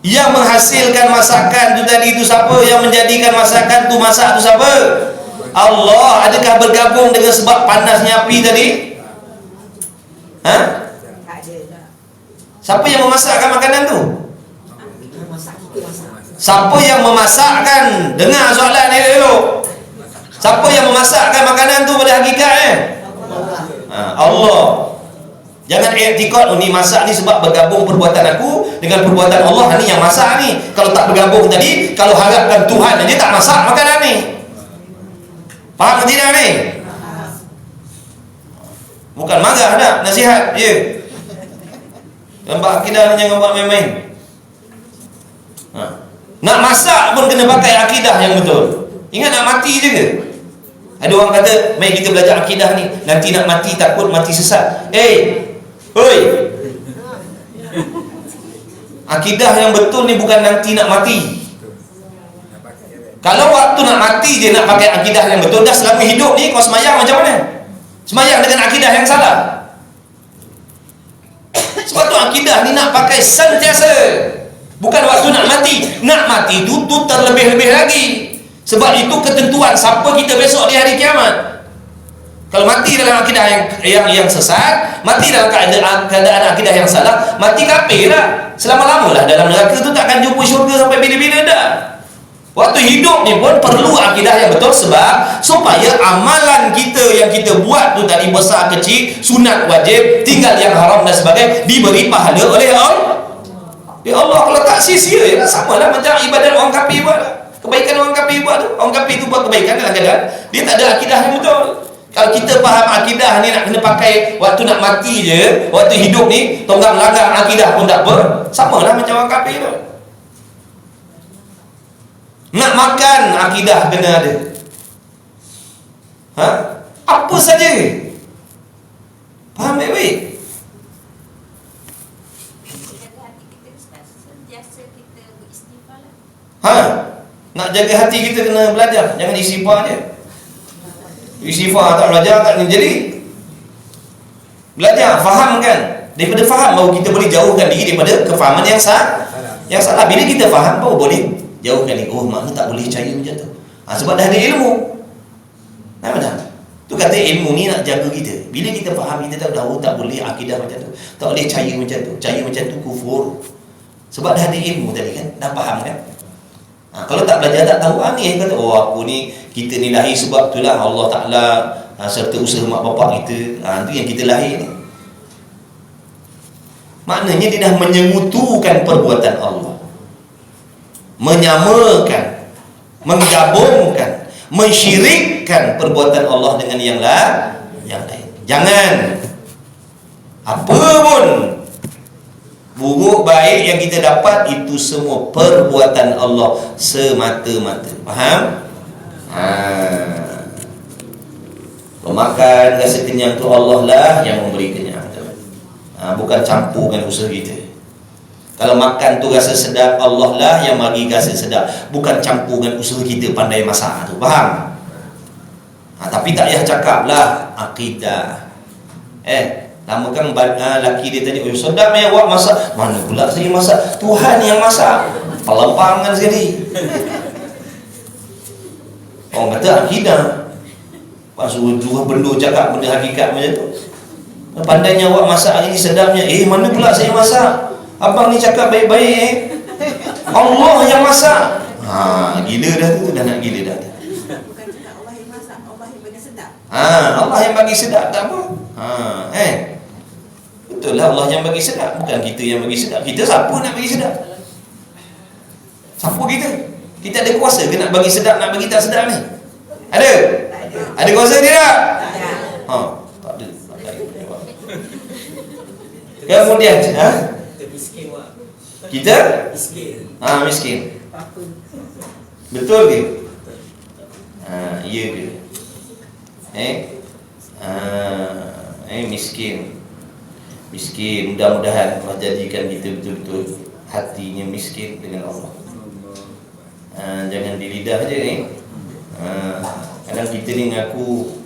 yang menghasilkan masakan tu tadi tu siapa? Yang menjadikan masakan tu masak tu siapa? Allah. Adakah bergabung dengan sebab panasnya api tadi? Siapa yang memasakkan makanan tu? Siapa yang memasakkan? Dengar soalan ni dulu. Siapa yang memasakkan makanan tu pada hakikatnya? Allah. Jangan i'tiqad ni masak ni sebab bergabung perbuatan aku dengan perbuatan Allah, ni yang masak ni. Kalau tak bergabung tadi, kalau harapkan Tuhan aja tak masak makanan ni. Faham tidak ni? Bukan marah dah, nasihat je. Nampak akidah ni jangan buat main-main. Nak masak pun kena pakai akidah yang betul. Ingat nak mati je ke? Ada orang kata, mari kita belajar akidah ni, nanti nak mati takut mati sesat. Hoi. Akidah yang betul ni bukan nanti nak mati. Kalau waktu nak mati je nak pakai akidah yang betul, dah selama hidup ni kau semayang macam mana? Semayang dengan akidah yang salah. Sebab tu akidah ni nak pakai sentiasa. Bukan waktu nak mati. Nak mati tu terlebih-lebih lagi. Sebab itu ketentuan siapa kita besok di hari kiamat. Kalau mati dalam akidah yang sesat, mati dalam keadaan akidah yang salah, mati kafir lah. Selama-lamalah dalam neraka tu takkan jumpa syurga sampai bila-bila dah. Waktu hidup ni pun perlu akidah yang betul, sebab supaya amalan kita yang kita buat tu tadi, besar kecil, sunat wajib, tinggal yang haram dan sebagainya, diberi pahala oleh Allah. Ya Allah. Kalau tak sia-sia ya, sama lah macam ibadat orang kafir buat. Kebaikan orang kafir buat tu, orang kafir tu buat kebaikan dalam keadaan dia tak ada akidah yang betul. Kalau kita faham akidah ni nak kena pakai waktu nak mati je, waktu hidup ni tonggak langgar akidah pun tak apa, sama lah macam orang kafir tu. Nak makan akidah kena ada. Apa saja. Faham baik-baik? Nak jaga hati kita kena belajar. Jangan istighfar je. Istighfar tak belajar tak akan jadi. Belajar, faham kan? Daripada faham baru kita boleh jauhkan diri daripada kefahaman yang salah. Bila kita faham baru boleh jauhkan diri. Oh, makna tak boleh percaya macam tu. Sebab dah ada ilmu. Nampak? Tu kata ilmu ni nak jaga kita. Bila kita faham, kita tahu tak boleh akidah macam tu. Tak boleh percaya macam tu. Percaya macam tu kufur. Sebab dah ada ilmu tadi kan. Dah faham kan? Kalau tak belajar tak tahu, ni kata aku ni, kita ni lahir sebab itulah Allah Ta'ala serta usaha mak bapak kita. Itu yang kita lahir ni. Maknanya dia dah menyemutukan perbuatan Allah, menyamakan, menggabungkan, mensyirikkan perbuatan Allah dengan yang lain. Jangan apa pun buruk baik yang kita dapat, itu semua perbuatan Allah semata-mata. Faham? Pemakan rasa kenyang tu Allah lah yang memberi kenyang. Bukan campurkan usaha kita. Kalau makan tu rasa sedap, Allah lah yang bagi rasa sedap. Bukan campurkan usaha kita pandai masak tu. Faham? Tapi tak payah cakap lah akidah. Lama kan laki dia tadi, sedap ya awak masak. Mana pula saya masak? Tuhan yang masak. Pelampangan sekali. Orang kata akidah. Pas suruh benda cakap benda hakikat macam tu. Pandainya awak masak hari ni, sedapnya. Mana pula saya masak? Abang ni cakap baik-baik Allah yang masak. Gila dah tu, dah nak gila dah. Bukan cakap Allah yang masak, Allah yang bagi sedap. Allah yang bagi sedap tak apa. Betul lah, Allah yang bagi sedap, bukan kita yang bagi sedap. Kita siapa nak bagi sedap? Siapa kita? Kita ada kuasa ke nak bagi sedap, nak bagi tak sedap ni? Ada? Ada kuasa tidak? Tak ada. Kemudian Kita miskin, Wak. kita Miskin. miskin. Betul ke? Ya ke? Miskin. Mudah-mudahan Allah jadikan kita betul-betul hatinya miskin dengan Allah. Jangan di lidah je ni. Kadang kita ni ngaku,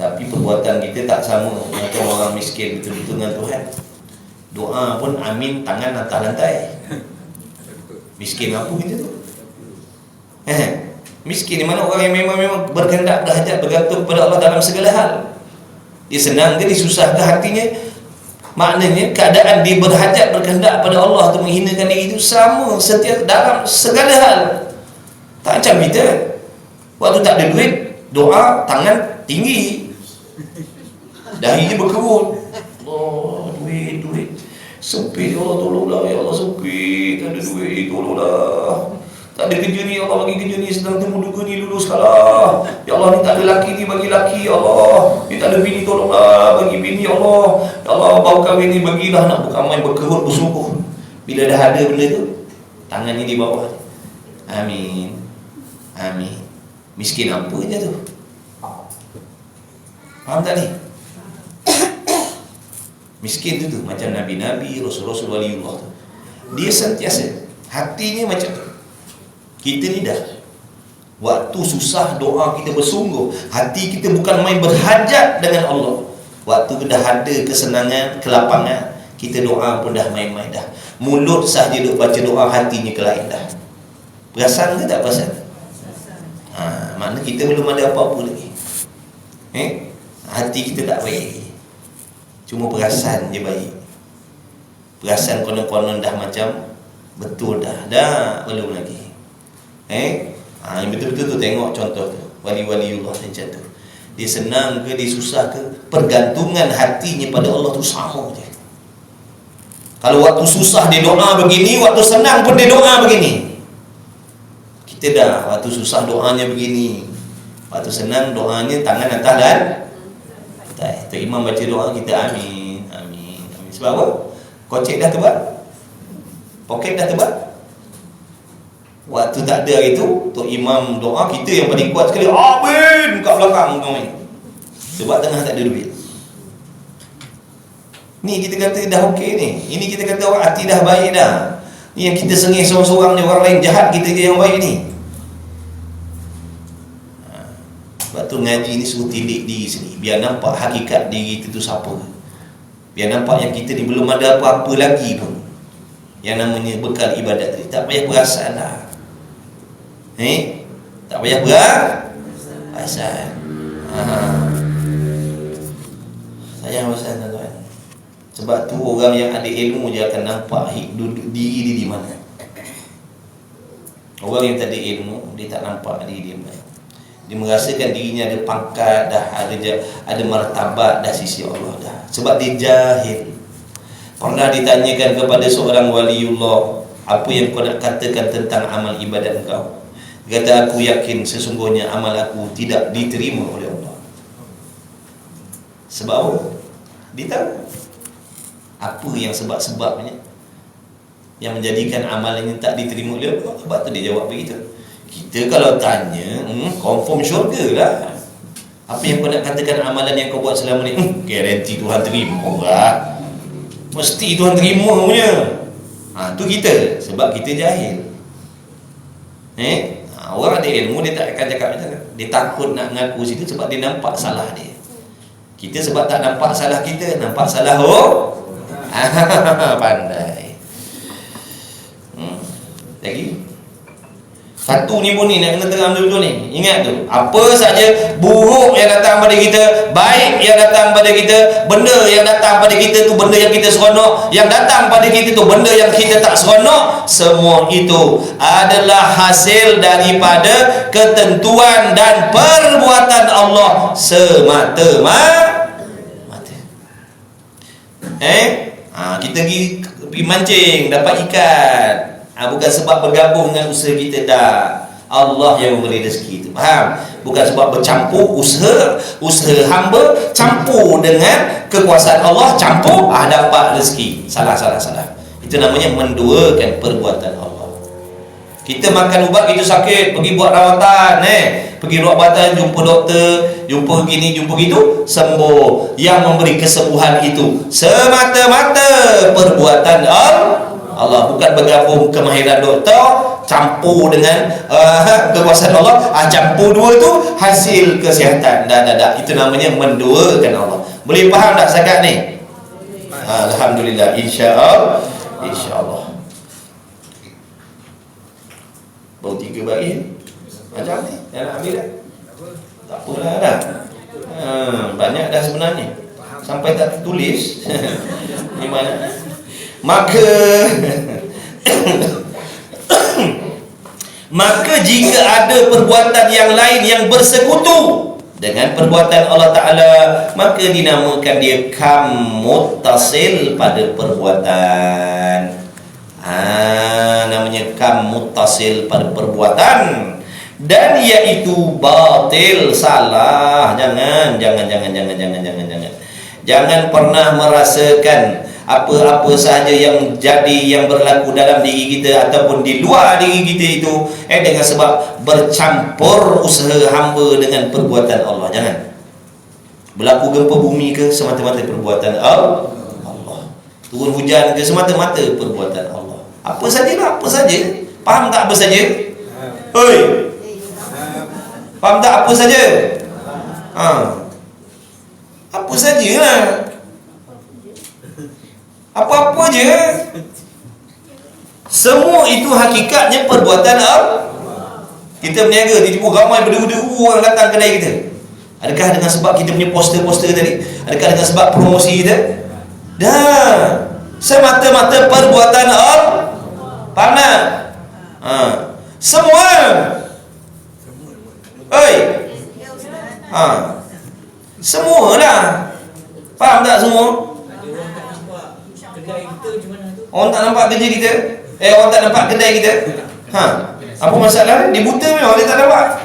tapi perbuatan kita tak sama macam orang miskin betul-betul dengan Tuhan. Doa pun amin tangan atas lantai. Miskin apa kita tu? Miskin di mana orang yang memang berkehendak berhajat, bergantung kepada Allah dalam segala hal. Dia senang ke, dia susah ke hatinya, maknanya keadaan dia berhajat, berkehendak pada Allah atau menghinakan diri itu sama setiap dalam segala hal. Tak macam kita, waktu tak ada duit, doa tangan tinggi, dahinya berkerut. Allah, duit sempit, ya Allah tolonglah, ya Allah sempit, tak ada duit, tolonglah. Tak ada kerja ni, ya Allah bagi kerja ni, sedang temu duga ni, lulus kalah. Ya Allah ni tak ada laki ni, bagi laki, ya Allah. Ni tak ada bini, tolonglah bagi bini, ya Allah. Ya Allah baru kahwin ni, bagilah, nak berkamai, berkerut, bersungguh. Bila dah ada benda tu, tangannya di bawah. Amin. Miskin apa je tu? Faham tak ni? Miskin tu macam Nabi-Nabi, Rasul-Rasul, Waliullah tu. Dia sentiasa hatinya macam tu. Kita ni dah, waktu susah doa kita bersungguh, hati kita bukan main berhajat dengan Allah. Waktu dah ada kesenangan, kelapangan, kita doa pun dah main-main dah. Mulut sahaja duk baca doa, hatinya ke lain dah. Perasan ke tak perasan? Makna kita belum ada apa-apa lagi. Hati kita tak baik, cuma perasan je baik. Perasan konon-konon dah macam betul dah belum lagi. Betul-betul tu tengok contoh tu, wali-waliullah macam tu. Dia senang ke, dia susah ke, pergantungan hatinya pada Allah tu sama je. Kalau waktu susah dia doa begini, waktu senang pun dia doa begini. Kita dah waktu susah doanya begini, waktu senang doanya tangan atas dan tu imam baca doa kita amin. Sebab apa? Kocek dah tebal, poket dah tebal. Waktu tak ada hari tu, Tok Imam doa, kita yang paling kuat sekali amin kat belakang kau ni. Sebab tengah tak ada duit. Ni kita kata dah okey ni. Ini kita kata orang hati dah baik dah. Ni yang kita sengih seorang-seorang ni, orang lain jahat, kita je yang baik ni. Sebab tu ngaji ni suruh tindik diri sendiri, biar nampak hakikat diri kita tu siapa. Biar nampak yang kita ni belum ada apa-apa lagi pun. Yang namanya bekal ibadat ni, tak payah perasan lah. Tak payah perasan. Sayang perasan tuan-tuan. Sebab tu orang yang ada ilmu dia akan nampak duduk diri dia di mana. Orang yang tak ada ilmu, dia tak nampak diri dia mana. Dia merasakan dirinya ada pangkat dah, ada martabat dah sisi Allah dah. Sebab dia jahil. Pernah ditanyakan kepada seorang waliullah, apa yang kau nak katakan tentang amal ibadat kau? Dia kata, aku yakin sesungguhnya amal aku tidak diterima oleh Allah. Sebab apa? Dia tahu apa yang sebab-sebabnya yang menjadikan amalannya tak diterima oleh Allah. Sebab tu dia jawab begitu. Kita kalau tanya, confirm syurga lah. Apa yang kau nak katakan amalan yang kau buat selama ni? Garanti Tuhan terima lah. Mesti Tuhan terima punya. Tu kita. Sebab kita jahil. Orang ada ilmu, dia tak akan cakap macam tu. Dia takut nak ngaku situ sebab dia nampak salah dia. Kita sebab tak nampak salah kita, nampak salah pandai. Lagi Satu ni pun ni nak kena terang dulu ni. Ingat tu, apa saja buruk yang datang pada kita, baik yang datang pada kita, benda yang datang pada kita tu benda yang kita seronok, yang datang pada kita tu benda yang kita tak seronok, semua itu adalah hasil daripada ketentuan dan perbuatan Allah semata-mata. Kita pergi mancing dapat ikan, bukan sebab bergabung dengan usaha kita, dah Allah yang memberi rezeki itu, faham? Bukan sebab bercampur usaha hamba campur dengan kekuasaan Allah, campur dapat rezeki. Salah. Itu namanya menduakan perbuatan Allah. Kita makan ubat, kita sakit, pergi buat rawatan, pergi rawatan, jumpa doktor, jumpa gini, jumpa gitu, sembuh. Yang memberi kesembuhan itu semata-mata perbuatan Allah, bukan bergabung kemahiran doktor campur dengan kekuasaan Allah. Campur dua tu hasil kesihatan. Dah. Itu namanya menduakan Allah. Boleh faham tak setakat ni? Alhamdulillah. InsyaAllah. Baru 3 baris macam ni. Dah nak ambil dah? Tak apalah dah. Banyak dah sebenarnya, sampai tak tertulis. Di mana? Maka jika ada perbuatan yang lain yang bersekutu dengan perbuatan Allah Ta'ala, maka dinamakan dia kam muttasil pada perbuatan. Namanya kam muttasil pada perbuatan, dan iaitu batil, salah. Jangan pernah merasakan apa-apa sahaja yang jadi, yang berlaku dalam diri kita ataupun di luar diri kita itu dengan sebab bercampur usaha hamba dengan perbuatan Allah. Jangan. Berlaku gempa bumi ke, semata-mata perbuatan Allah. Turun hujan ke, semata-mata perbuatan Allah. Apa sajalah, apa saja. Faham tak apa saja? Oi. Faham tak apa saja? Apa sajalah. Apa-apa je. Semua itu hakikatnya perbuatan Allah. Kita berniaga, tiba-tiba ramai berdua-dua orang datang kedai kita. Adakah dengan sebab kita punya poster-poster tadi? Adakah dengan sebab promosi kita? Dah. Semata-mata perbuatan Allah. Faham tak? Semua. Oi. Semualah. Faham tak semua? Kedai kita macam mana tu? Orang tak nampak kerja kita? Orang tak nampak kedai kita? Apa masalah? Dia buta memang, dia tak nampak.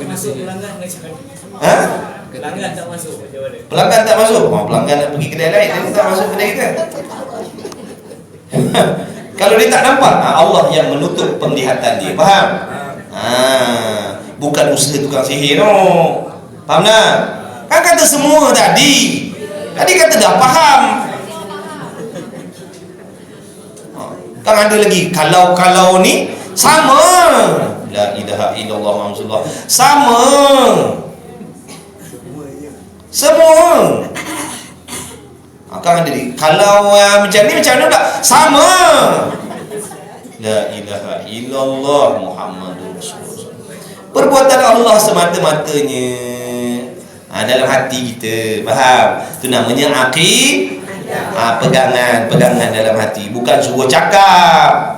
Masuk pelanggan macam mana? Pelanggan tak masuk macam mana? Pelanggan tak masuk? Pelanggan nak pergi kedai lain, dia tak masuk kedai kita. Kalau dia tak nampak, Allah yang menutup penglihatan dia. Faham? Bukan usaha tukang sihir no. Faham tak? Kan kata semua tadi. Tadi kata dah faham. Kan ada lagi kalau ni sama. La ilaha illallah Muhammadur sama. Semua. Kan ada lagi kalau macam ni macam mana pula? Sama. La ilaha illallah Muhammadur Rasulullah. Perbuatan Allah semata-matanya dalam hati kita. Faham? Itu namanya pegangan dalam hati, bukan suruh cakap.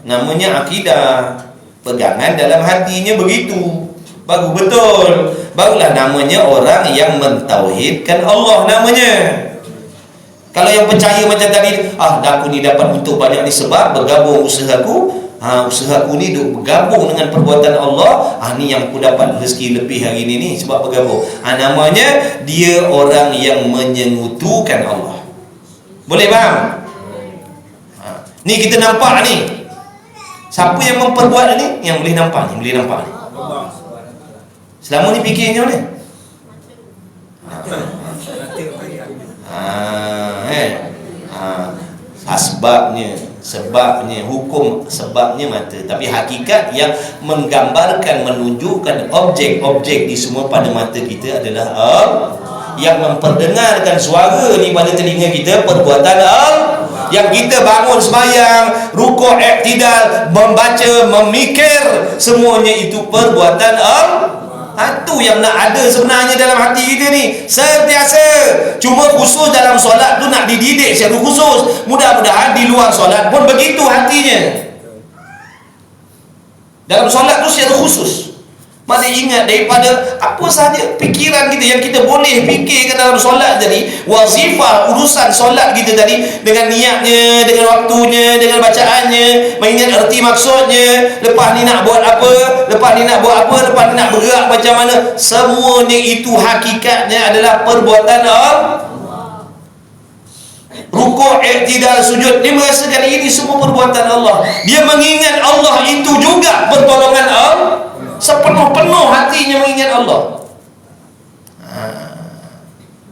Namanya akidah, pegangan dalam hatinya begitu. Bagus betul. Barulah namanya orang yang mentauhidkan Allah namanya. Kalau yang percaya macam tadi, aku ni dapat untung banyak ni sebab bergabung usahaku. Usahaku ni bergabung dengan perbuatan Allah. Ni yang aku dapat rezeki lebih hari ni sebab bergabung. Namanya dia orang yang menyengutukan Allah. Boleh faham? Ni kita nampak ni. Siapa yang memperbuat ni? Yang boleh nampak ni, boleh nampak ni. Selama ni fikirnya mana? Sebabnya hukum sebabnya mata, tapi hakikat yang menggambarkan, menunjukkan objek-objek di semua pada mata kita adalah yang memperdengarkan suara ni pada telinga kita perbuatan Allah. Yang kita bangun sembahyang, rukuk, iktidal, membaca, memikir, semuanya itu perbuatan Itu yang nak ada sebenarnya dalam hati kita ni, sentiasa. Cuma khusus dalam solat tu nak dididik secara khusus. Mudah-mudahan di luar solat pun begitu hatinya. Dalam solat tu secara khusus, maknanya ingat daripada apa sahaja pikiran kita yang kita boleh fikirkan dalam solat tadi, wazifah urusan solat kita tadi, dengan niatnya, dengan waktunya, dengan bacaannya, mengingat erti maksudnya, lepas ni nak buat apa, lepas ni nak buat apa, lepas ni nak bergerak macam mana, semuanya itu hakikatnya adalah perbuatan rukuk, iktidal, sujud. Dia merasakan ini semua perbuatan Allah. Dia mengingat Allah itu juga pertolongan Allah. Sepenuh-penuh hatinya mengingat Allah.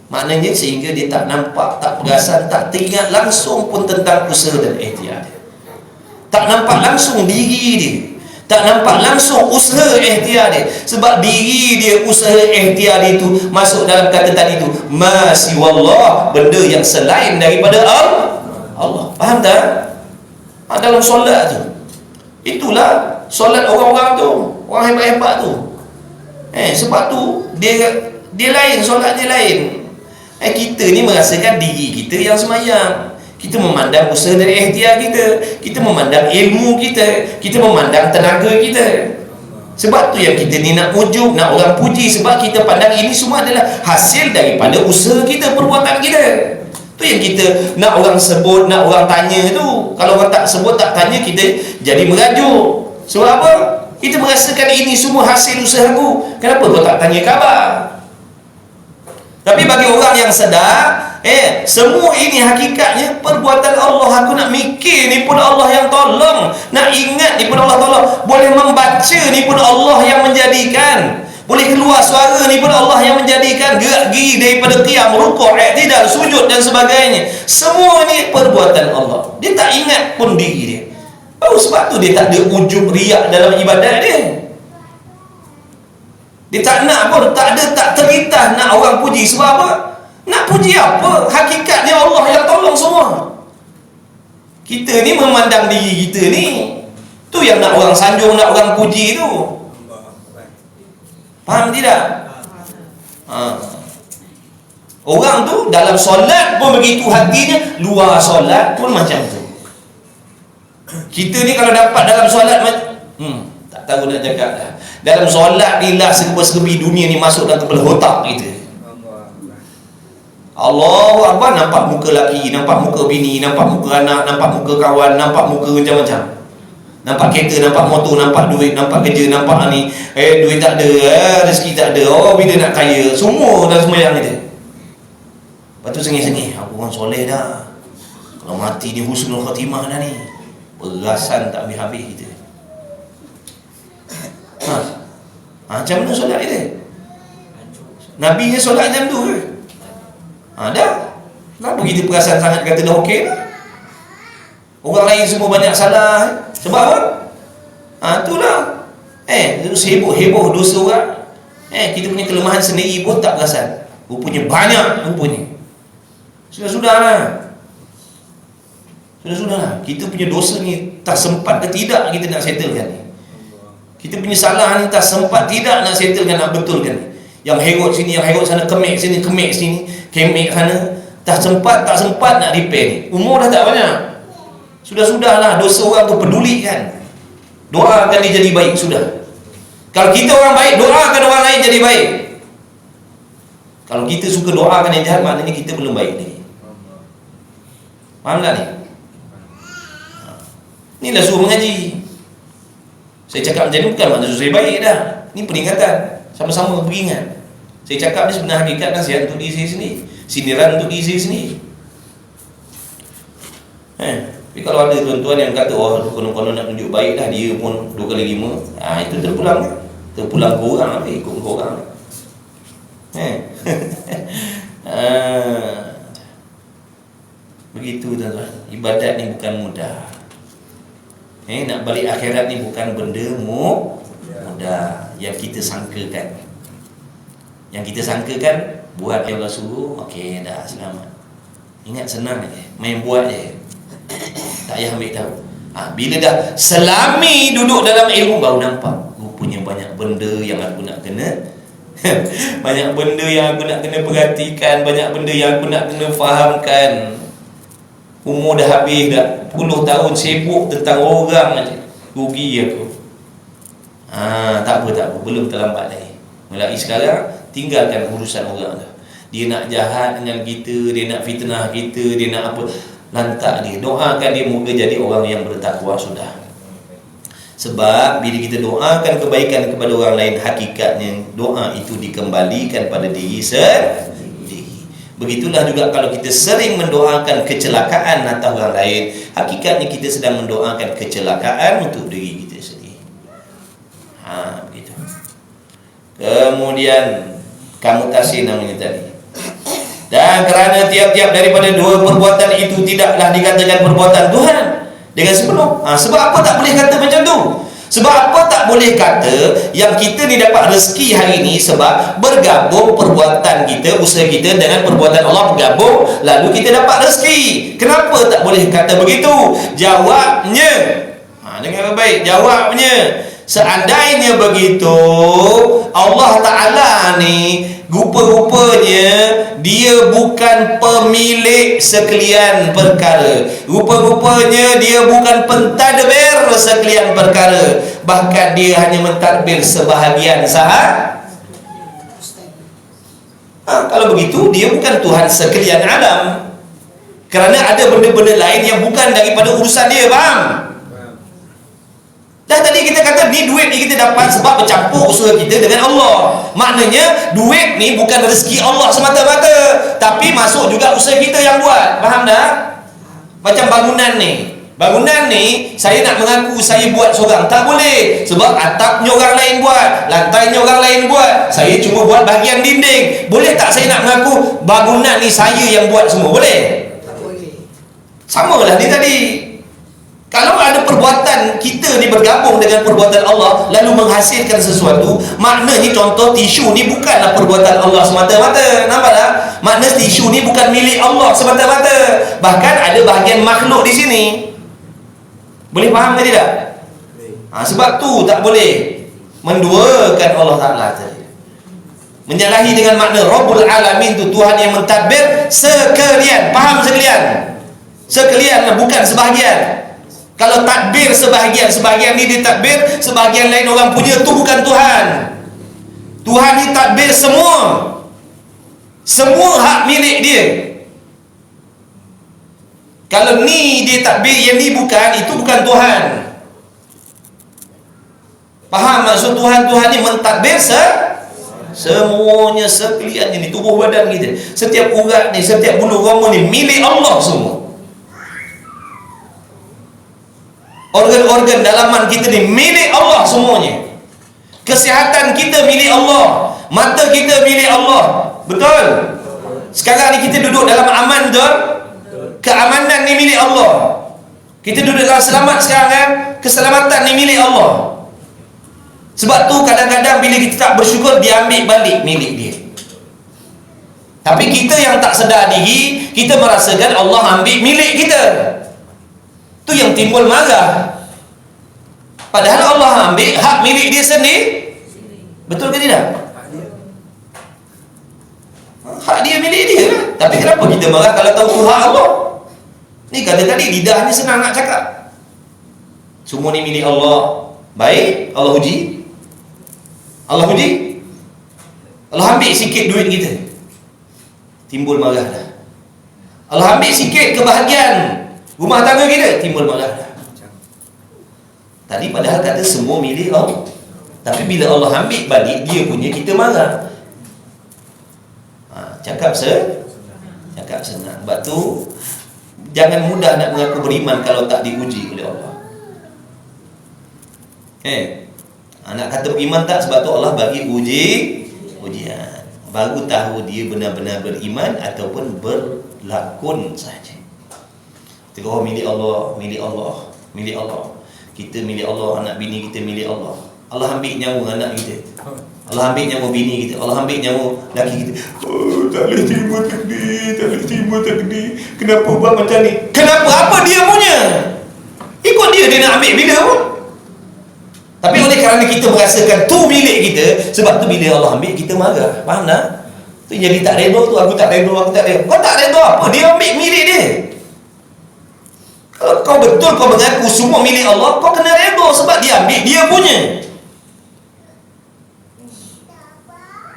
Maknanya sehingga dia tak nampak, tak perasan, tak teringat langsung pun tentang usaha dan ikhtiar dia. Tak nampak langsung diri dia, tak nampak langsung usaha ikhtiar dia. Sebab diri dia, usaha ikhtiar dia itu masuk dalam kata tadi itu, masih wallah, benda yang selain daripada Allah. Faham tak? Dalam solat tu, itulah solat orang-orang tu, orang hebat-hebat tu. Sebab tu dia lain, solat dia lain. Kita ni merasakan diri kita yang semayang. Kita memandang usaha dan ikhtiar kita memandang ilmu kita memandang tenaga kita. Sebab tu yang kita ni nak ujub, nak orang puji, sebab kita pandang ini semua adalah hasil daripada usaha kita, perbuatan kita. Tu yang kita nak orang sebut, nak orang tanya tu. Kalau orang tak sebut, tak tanya, kita jadi merajuk. Sebab apa? Kita merasakan ini semua hasil usahaku. Kenapa kau tak tanya khabar? Tapi bagi orang yang sedar, semua ini hakikatnya perbuatan Allah. Aku nak mikir ni pun Allah yang tolong, nak ingat ni pun Allah tolong, boleh membaca ni pun Allah yang menjadikan, boleh keluar suara ni pun Allah yang menjadikan, gerak gigi daripada qiyam, rukuk, iktidal, sujud dan sebagainya. Semua ni perbuatan Allah. Dia tak ingat pun diri dia. Sebab tu dia tak ada ujub riak dalam ibadat dia. Dia tak nak pun, tak terlintas nak orang puji. Sebab apa? Nak puji apa? Hakikatnya Allah yang tolong semua. Kita ni memandang diri kita ni, tu yang nak orang sanjung, nak orang puji tu. Faham tidak? Orang tu dalam solat pun begitu hatinya, luar solat pun macam tu. Kita ni kalau dapat dalam solat, tak tahu nak cakap dah. Dalam solat ni lah serba-serbi dunia ni masuk dalam kepala otak kita. Allahu Akbar, nampak muka laki, nampak muka bini, nampak muka anak, nampak muka kawan, nampak muka macam-macam. Nampak kereta, nampak motor, nampak duit, nampak kerja, nampak ni, duit tak ada, rezeki tak ada, bila nak kaya, semua dalam sembahyang kita. Lepas tu sengih-sengih, aku orang soleh dah, kalau mati ni husnul khatimah dah ni. Perasan tak habis-habis kita. Macam mana solat kita? Nabi ni solat macam tu ke? Dah. Kenapa kita perasan sangat kata dah okey dah? Orang lain semua banyak salah. Sebab apa? Itulah. Heboh-heboh dosa orang. Kita punya kelemahan sendiri pun tak perasan. Rupanya banyak, rupanya. Sudah-sudahlah. Kita punya dosa ni tak sempat ke tidak kita nak settlekan ni. Kita punya salah ni tak sempat tidak nak settlekan, nak betulkan ni. Yang herot sini, yang herot sana, kemek sini, kemek sana, tak sempat nak repair ni. Umur dah tak banyak. Sudah-sudahlah, dosa orang tu pedulikan. Doakan dia jadi baik, sudah. Kalau kita orang baik, doakan orang lain jadi baik. Kalau kita suka doakan yang jahat, maknanya kita belum baik lagi. Faham tak ni? Inilah suruh mengaji. Saya cakap macam ni bukan makna saya baik dah. Ini peringatan, sama-sama beringat. Saya cakap ni sebenarnya hakikat nasihat untuk diri saya sendiri, sindiran untuk diri saya sendiri. Tapi kalau ada tuan-tuan yang kata, konon-konon nak tunjuk baik dah, dia pun 2 kali 5, itu terpulang ke orang, ikut ke orang. Begitu tuan-tuan, ibadat ni bukan mudah. Nak balik akhirat ni bukan benda mudah yang kita sangkakan. Yang kita sangkakan, buat yang Allah suruh, okey dah, selamat. Ingat senang je, main buat je. Tak payah ambil tahu. Bila dah selami duduk dalam ilmu, baru nampak rupanya banyak benda yang aku nak kena banyak benda yang aku nak kena perhatikan, banyak benda yang aku nak kena fahamkan. Umur dah habis dah, puluh tahun sibuk tentang orang aja, rugi aku. Tak apa, belum terlambat lagi. Mulai sekarang tinggalkan urusan orang dah. Dia nak jahat dengan kita, dia nak fitnah kita, dia nak apa, lantak dia. Doakan dia moga jadi orang yang bertakwa sudah. Sebab bila kita doakan kebaikan kepada orang lain, hakikatnya doa itu dikembalikan pada diri sendiri. Begitulah juga kalau kita sering mendoakan kecelakaan atas orang lain, hakikatnya kita sedang mendoakan kecelakaan untuk diri kita sendiri. Begitu. Kemudian kamu tasih namanya tadi. Dan kerana tiap-tiap daripada dua perbuatan itu tidaklah dikatakan perbuatan Tuhan dengan sepenuh. Sebab apa tak boleh kata macam tu? Sebab apa tak boleh kata yang kita ni dapat rezeki hari ni sebab bergabung perbuatan kita, usaha kita dengan perbuatan Allah bergabung, lalu kita dapat rezeki. Kenapa tak boleh kata begitu? Jawabnya, dengar baik, jawabnya, seandainya begitu, Allah Ta'ala ni rupa-rupanya dia bukan pemilik sekalian perkara, rupa-rupanya dia bukan pentadbir sekalian perkara, bahkan dia hanya mentadbir sebahagian sahaja. Kalau begitu dia bukan Tuhan sekalian alam, kerana ada benda-benda lain yang bukan daripada urusan dia. Faham? Dah tadi kita kata ni duit ni kita dapat sebab bercampur usaha kita dengan Allah. Maknanya duit ni bukan rezeki Allah semata-mata, tapi masuk juga usaha kita yang buat. Faham dah? Macam bangunan ni. Bangunan ni saya nak mengaku saya buat seorang, tak boleh. Sebab atapnya orang lain buat, lantainya orang lain buat, saya cuma buat bahagian dinding. Boleh tak saya nak mengaku bangunan ni saya yang buat semua? Boleh? Tak boleh. Samalah ni tadi. Kalau ada perbuatan kita ni bergabung dengan perbuatan Allah lalu menghasilkan sesuatu, maknanya contoh tisu ni bukanlah perbuatan Allah semata-mata. Nampak tak? Makna tisu ni bukan milik Allah semata-mata. Bahkan ada bahagian makhluk di sini. Boleh faham ke tidak? Sebab tu tak boleh menduakan Allah Ta'ala tadi. Menyalahi dengan makna Rabbul Alamin tu Tuhan yang mentadbir sekalian. Faham sekalian? Sekalian, bukan sebahagian. Kalau takbir sebahagian ni ditadbir, sebahagian lain orang punya, tu bukan Tuhan. Tuhan ni takbir semua. Semua hak milik dia. Kalau ni dia takbir, yang ni bukan, itu bukan Tuhan. Faham maksud Tuhan? Tuhan ni mentadbir semuanya sekalian ni, tubuh badan kita, setiap urat ni, setiap bulu roma ni milik Allah semua. Organ-organ dalaman kita ni milik Allah semuanya. Kesihatan kita milik Allah, mata kita milik Allah. Betul? Sekarang ni kita duduk dalam aman, betul? Keamanan ni milik Allah. Kita duduk dalam selamat sekarang kan? Keselamatan ni milik Allah. Sebab tu kadang-kadang bila kita tak bersyukur, dia ambil balik milik dia. Tapi kita yang tak sedar diri, kita merasakan Allah ambil milik kita. Tu yang timbul marah. Padahal Allah ambil hak milik dia sendiri. Betul ke tidak? Hak dia milik dia. Tapi kenapa kita marah kalau tahu tu hak Allah? Ni kata tadi lidah ni senang nak cakap. Semua ni milik Allah. Baik, Allah uji. Allah uji. Allah ambil sikit duit kita, timbul marah dah. Allah ambil sikit kebahagiaan rumah tangga kita, timbul marah dah. Tadi padahal kata semua milik Allah, tapi bila Allah ambil balik dia punya, kita marah. Cakap senang. Sebab tu jangan mudah nak mengaku beriman kalau tak diuji oleh Allah. Nak kata beriman tak? Sebab tu Allah bagi ujian, baru tahu dia benar-benar beriman ataupun berlakon saja. Terus milik Allah, milik Allah, milik Allah. Kita milik Allah, anak bini kita milik Allah. Allah ambil nyawa anak kita, Allah ambil nyawa bini kita, Allah ambil nyawa laki kita. Tak boleh terima takdir, tak boleh terima takdir. Kenapa buat macam ni? Kenapa? Apa dia punya? Ikut dia nak ambil bila pun. Tapi oleh kerana kita merasakan tu milik kita, sebab tu bila Allah ambil kita marah. Faham tak? Tu jadi tak redha tu, aku tak redha. Kau tak redha apa? Dia ambil milik dia. Kalau kau betul kau mengaku semua milik Allah, kau kena redha sebab dia ambil dia punya.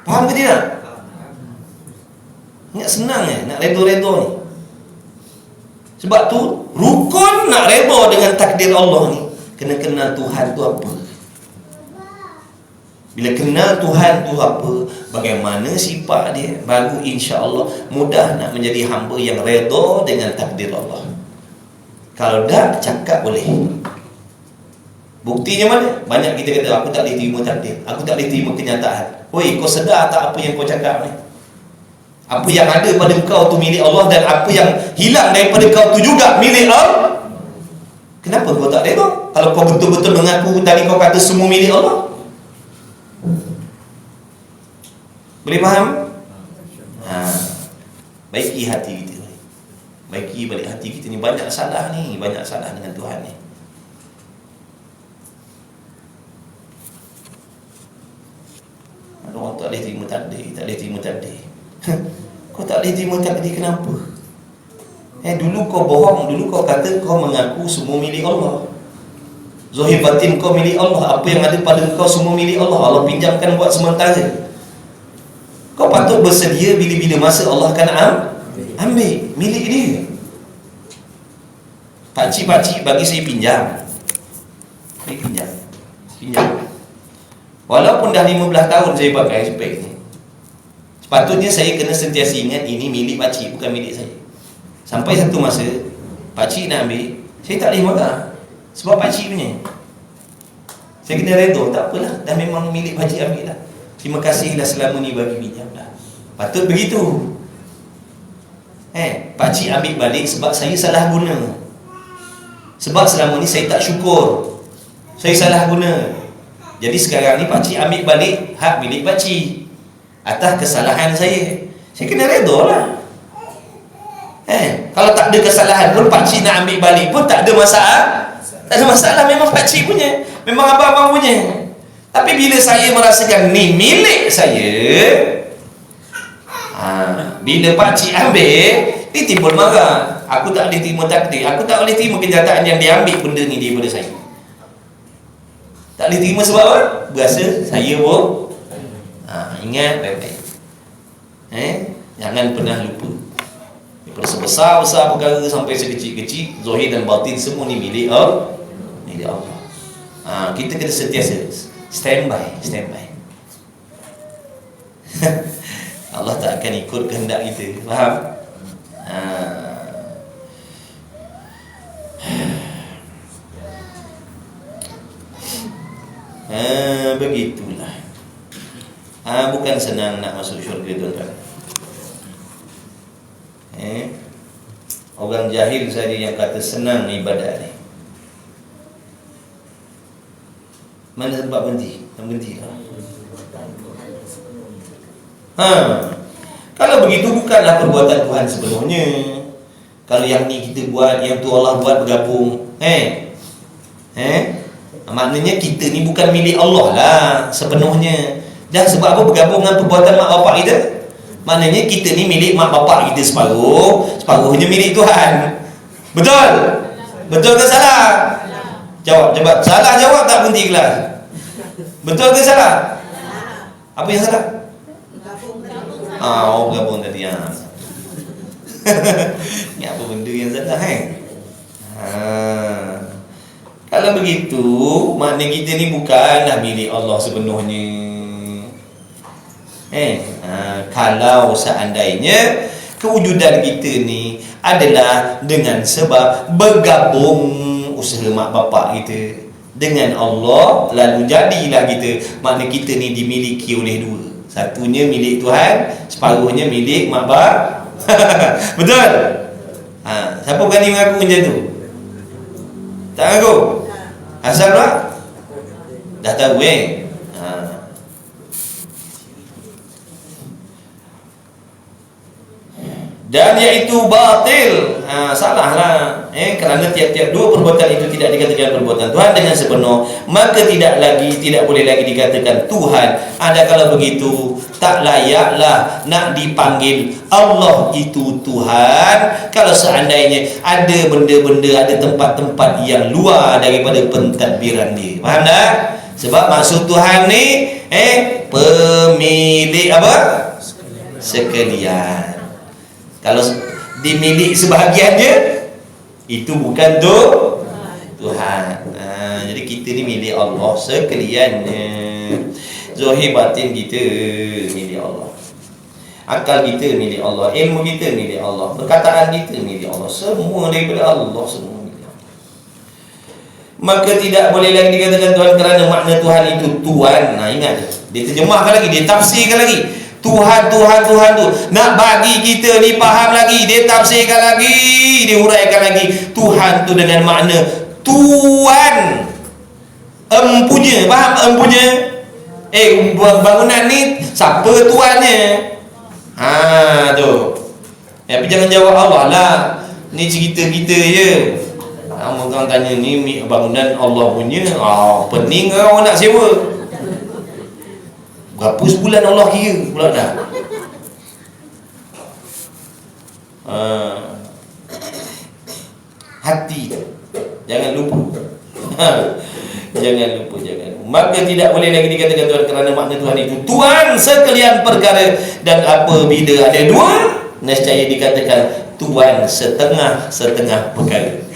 Faham ke tidak? Ingat senang nak redha-redha ni. Sebab tu rukun nak redha dengan takdir Allah ni, kena kenal Tuhan tu apa. Bila kenal Tuhan tu apa, bagaimana sifat dia, baru insya-Allah mudah nak menjadi hamba yang redha dengan takdir Allah. Kalau dah cakap boleh. Buktinya mana? Banyak kita kata aku tak boleh terima takdir, aku tak boleh terima kenyataan. Oi, kau sedar tak apa yang kau cakap ni? Apa yang ada pada kau tu milik Allah, dan apa yang hilang daripada kau tu juga milik Allah. Kenapa kau tak redha? Kalau kau betul-betul mengaku tadi kau kata semua milik Allah. Boleh faham? Baiki hati kita. Baiki balik hati kita ni. Banyak salah ni, banyak salah dengan Tuhan ni. Ada orang tak boleh terima takdir, tak boleh terima takdir. Kau tak boleh terima takdir kenapa? Dulu kau bohong, dulu kau kata kau mengaku semua milik Allah. Zahir batin kau milik Allah. Apa yang ada pada kau semua milik Allah. Allah pinjamkan buat sementara. Kau patut bersedia bila-bila masa Allah akan ambil milik dia. Pakcik-pakcik bagi saya pinjam. Pinjam. Walaupun dah 15 tahun saya pakai spek ni, sepatutnya saya kena sentiasa ingat ini milik pakcik, bukan milik saya. Sampai satu masa pakcik nak ambil, saya tak boleh marah sebab pakcik punya. Saya kena redha, tak apalah, dah memang milik pakcik, ambil lah. Terima kasihlah selama ni bagi pinjam lah. Patut begitu. Pakcik ambil balik sebab saya salah guna. Sebab selama ni saya tak syukur, saya salah guna. Jadi sekarang ni pakcik ambil balik hak milik pakcik atas kesalahan saya. Saya kena redha lah. Kalau tak ada kesalahan pun, pakcik nak ambil balik pun tak ada masalah. Tak ada masalah, memang pakcik punya, memang abang-abang punya. Tapi bila saya merasakan ni milik saya, bila pakcik ambil, dia timbul marah. Aku tak boleh terima takdir, aku tak boleh terima kenyataan yang dia ambil benda ni daripada saya. Tak boleh terima sebab apa? Berasa saya pun ingat baik-baik. Jangan pernah lupa. Daripada sebesar-besar perkara sampai sekecil-kecil, zahir dan batin semua ni milik Allah. Milik Allah. Kita kena sentiasa standby. Allah tak akan ikut kehendak kita. Faham? Begitulah. Bukan senang nak masuk syurga, tuan-tuan. Orang jahil saja yang kata senang ibadat ni. Mana tempat berhenti? Berhenti lah. Kalau begitu bukanlah perbuatan Tuhan sepenuhnya. Kalau yang ni kita buat, yang tu Allah buat bergabung, maknanya kita ni bukan milik Allah lah sepenuhnya. Dah sebab apa bergabung dengan perbuatan mak bapak kita? Maknanya kita ni milik mak bapak kita separuh, separuhnya milik Tuhan. Betul? Betul ke salah? Jawab, cepat. Salah jawab tak berhenti kelas? Betul ke salah? Apa yang salah? Bergabung tadi. Ni apa benda yang salah Kalau begitu, maknanya kita ni bukanlah milik Allah sepenuhnya. Kalau seandainya kewujudan kita ni adalah dengan sebab bergabung usaha mak bapak kita dengan Allah, lalu jadilah kita, maknanya kita ni dimiliki oleh dua. Satunya milik Tuhan, separuhnya milik mak bapak. Betul? Siapa berani mengaku macam tu? Tak mengaku? Asal pula? Dah tahu dan iaitu batil. Salahlah. Kerana tiap-tiap dua perbuatan itu tidak dikatakan perbuatan Tuhan dengan sepenuh, maka tidak boleh lagi dikatakan Tuhan. Kalau begitu, tak layaklah nak dipanggil Allah itu Tuhan. Kalau seandainya ada benda-benda, ada tempat-tempat yang luar daripada pentadbiran dia. Faham tak? Sebab maksud Tuhan ni pemilik apa? Sekalian. Kalau dimilik sebahagian dia, itu bukan Tuhan. Jadi kita ni milik Allah sekaliannya. Zahir batin kita milik Allah, akal kita milik Allah, ilmu kita milik Allah, perkataan kita milik Allah, semua daripada Allah, semua milik Allah. Maka tidak boleh lagi dikatakan Tuhan kerana makna Tuhan itu Tuhan. Ingat dia terjemahkan lagi, dia tafsirkan lagi. Tuhan tu nak bagi kita ni faham lagi, dia tafsirkan lagi, dia huraikan lagi. Tuhan tu dengan makna Tuan empunya. Faham empunya? Bangunan ni siapa tuannya? Tu. Tapi jangan jawab Allah lah, ni cerita kita je. Orang tanya ni bangunan Allah punya, pening kau nak sewa. Berapa sebulan Allah kira pula dah. Hati jangan lupa. Jangan lupa. Maka tidak boleh lagi dikatakan Tuhan kerana makna Tuhan itu Tuhan sekalian perkara. Dan apabila ada dua, nescaya dikatakan Tuhan setengah perkara.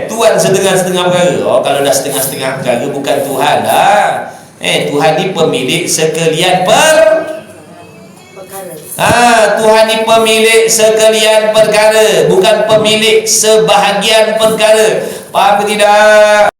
Tuhan setengah perkara. Kalau dah setengah perkara bukan Tuhan dah. Tuhan ni pemilik sekalian perkara. Tuhan ni pemilik sekalian perkara, bukan pemilik sebahagian perkara. Faham ke tidak?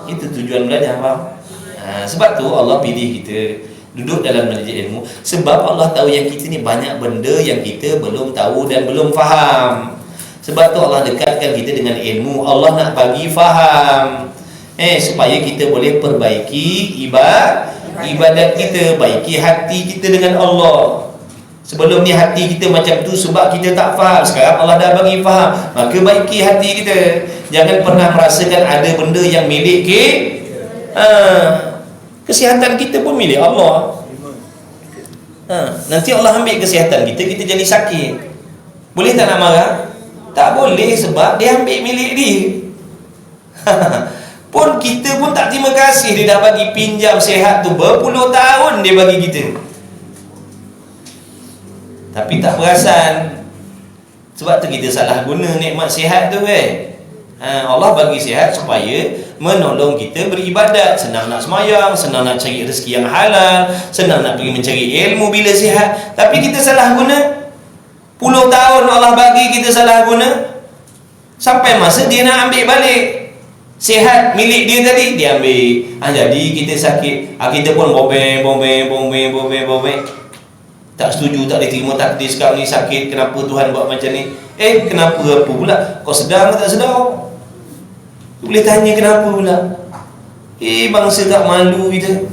Itu tujuan belajar, faham? Sebab tu Allah pilih kita duduk dalam majlis ilmu, sebab Allah tahu yang kita ni banyak benda yang kita belum tahu dan belum faham. Sebab tu Allah dekatkan kita dengan ilmu. Allah nak bagi faham, supaya kita boleh perbaiki ibadat kita, baiki hati kita dengan Allah. Sebelum ni hati kita macam tu sebab kita tak faham. Sekarang Allah dah bagi faham, maka baiki hati kita. Jangan pernah merasakan ada benda yang milik kesihatan kita pun milik Allah. Nanti Allah ambil kesihatan kita, kita jadi sakit. Boleh tak nak marah? Tak boleh, sebab dia ambil milik dia. Pun kita pun tak terima kasih. Dia dah bagi pinjam sihat tu berpuluh tahun dia bagi kita, tapi tak perasan. Sebab tu kita salah guna nikmat sihat tu. Allah bagi sihat supaya menolong kita beribadat. Senang nak semayang, senang nak cari rezeki yang halal, senang nak pergi mencari ilmu bila sihat. Tapi kita salah guna. Puluh tahun Allah bagi, kita salah guna. Sampai masa dia nak ambil balik sihat milik dia tadi, dia ambil. Jadi kita sakit, kita pun bombeng. Tak setuju, tak diterima takdir sekarang ni sakit. Kenapa Tuhan buat macam ni? Kenapa apa pula? Kau sedar ke tak sedar? Boleh tanya kenapa pula? Bangsa tak malu kita.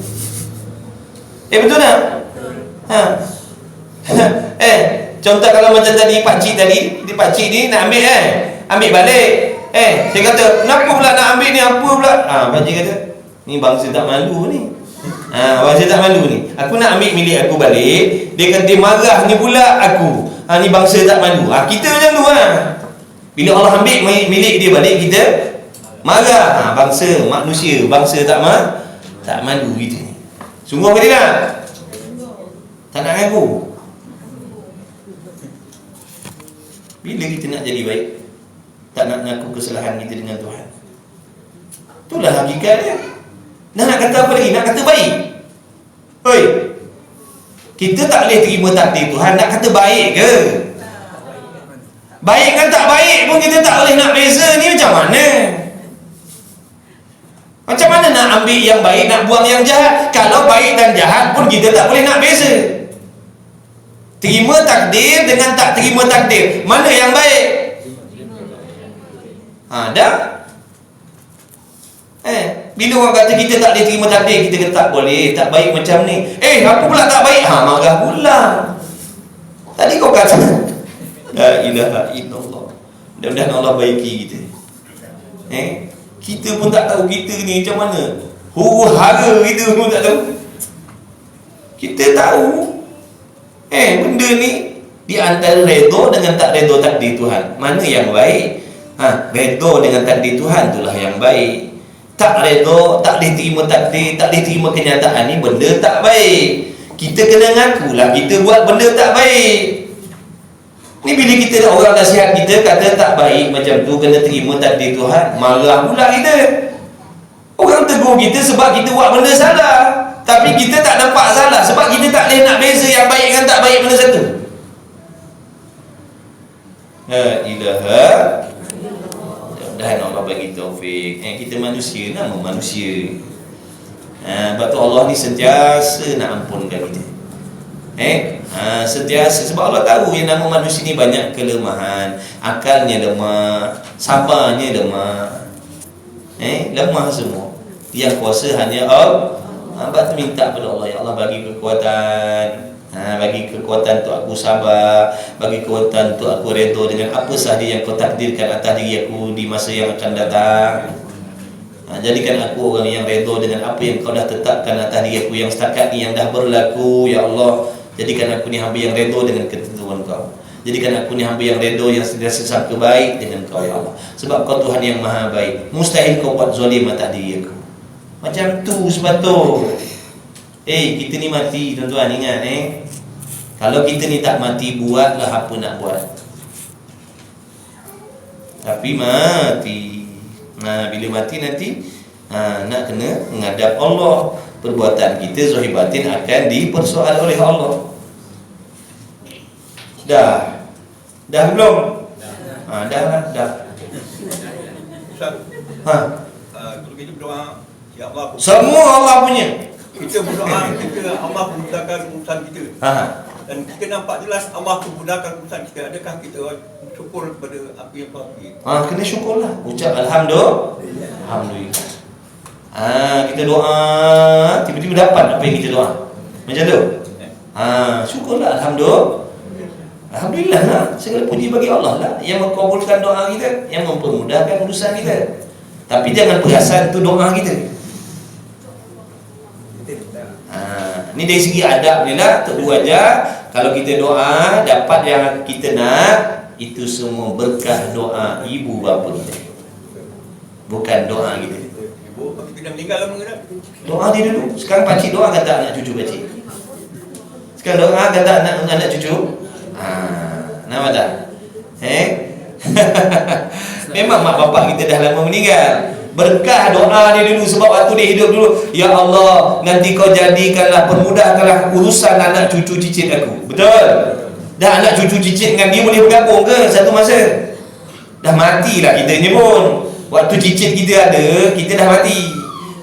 Betul tak? Contoh kalau macam tadi pakcik ni nak ambil ambil balik. Saya kata, kenapa pula nak ambil ni? Apa pula? Pakcik kata, ni bangsa tak malu ni. Bangsa tak malu ni. Aku nak ambil milik aku balik. Dia kata marah ni pula aku. Ni bangsa tak malu. Kita macam tu Bila Allah ambil milik dia balik, kita marah. Bangsa manusia, bangsa tak malu kita ni. Sungguh ke tidak? Tak nak ngaku. Bila kita nak jadi baik, tak nak ngaku kesalahan kita dengan Tuhan. Itulah hakikat dia. Nak kata apa lagi? Nak kata baik. Kita tak boleh terima takdir Tuhan. Nak kata baik ke? Baik kan tak baik pun kita tak boleh nak beza. Ni macam mana? Macam mana nak ambil yang baik, nak buang yang jahat? Kalau baik dan jahat pun kita tak boleh nak beza. Terima takdir dengan tak terima takdir, mana yang baik? Dah. Bila orang kata kita tak boleh terima takdir, kita kata tak boleh, tak baik macam ni. Apa pula tak baik? Marah pula. Tadi kau kata la ilaha illallah. Mudah-mudahan Allah baiki kita. Kita pun tak tahu kita ni macam mana. Huru-hara kita pun tak tahu. Kita tahu benda ni di antara redha dengan tak redha takdir Tuhan, mana yang baik? Redha dengan takdir Tuhan itulah yang baik. Tak redha, tak boleh terima takdir, tak boleh terima kenyataan ni benda tak baik. Kita kena ngakulah kita buat benda tak baik. Ni bila kita orang nasihat kita kata tak baik macam tu, kena terima takdir Tuhan, marah pula kita. Orang tegur kita sebab kita buat benda salah, tapi kita tak nampak salah sebab kita tak boleh nak beza yang baik dengan tak baik benda satu. La ilaha. Mudah-mudahan Allah bagi taufik. Kita manusia, nama manusia. Sebab tu Allah ni sentiasa nak ampunkan kita. Sentiasa, sebab Allah tahu yang nama manusia ni banyak kelemahan. Akalnya lemah, sabarnya lemah, lemah semua. Yang kuasa hanya Allah. Sebab tu minta pada Allah, ya Allah bagi kekuatan, bagi kekuatan untuk aku sabar, bagi kekuatan untuk aku redha dengan apa sahaja yang kau takdirkan atas diri aku di masa yang akan datang. Jadikan aku orang yang redha dengan apa yang kau dah tetapkan atas diri aku yang setakat ni yang dah berlaku, ya Allah. Jadikan aku ni hamba yang redha dengan ketentuan kau. Jadikan aku ni hamba yang redha, yang sentiasa sangka baik dengan kau, ya Allah. Sebab kau Tuhan yang maha baik. Mustahil kau buat zalim atas diri aku. Macam tu sepatutnya. Kita ni mati, tuan-tuan, ingat kalau kita ni tak mati, buatlah apa nak buat. Tapi mati. Bila mati nanti nak kena menghadap Allah. Perbuatan kita zahir batin akan dipersoal oleh Allah. Dah belum? Dah. Kalau kita berdoa, ya Allah, semua Allah punya. kita berdoa, kita Allah memudahkan urusan kita. Dan kita nampak jelas Allah memudahkan urusan kita. Adakah kita syukur kepada apa yang Allah beri? Kena syukurlah. Ucap alhamdulillah. Kita doa, tiba-tiba dapat apa yang kita doa. Macam tu. Syukurlah, alhamdulillah lah. Segala puji bagi Allah lah yang mengabulkan doa kita, yang mempermudahkan urusan kita. Tapi jangan perasan tu doa kita. Ni dari segi adab ni lah. Teru aja. Kalau kita doa dapat yang kita nak, itu semua berkah doa ibu bapa kita, bukan doa kita. Ibu bapa kita dah meninggal lama ke tak? Doa dia dulu. Sekarang pakcik doa kata anak cucu pakcik. Sekarang doa kata anak cucu. Nama tak? Memang mak bapak kita dah lama meninggal. Berkah doa dia dulu. Sebab waktu dia hidup dulu, ya Allah, nanti kau jadikanlah, permudahkanlah urusan anak cucu cicit aku. Betul? Dah anak cucu cicit dengan dia boleh bergabung ke satu masa? Dah matilah kita ni pun. Waktu cicit kita ada, kita dah mati.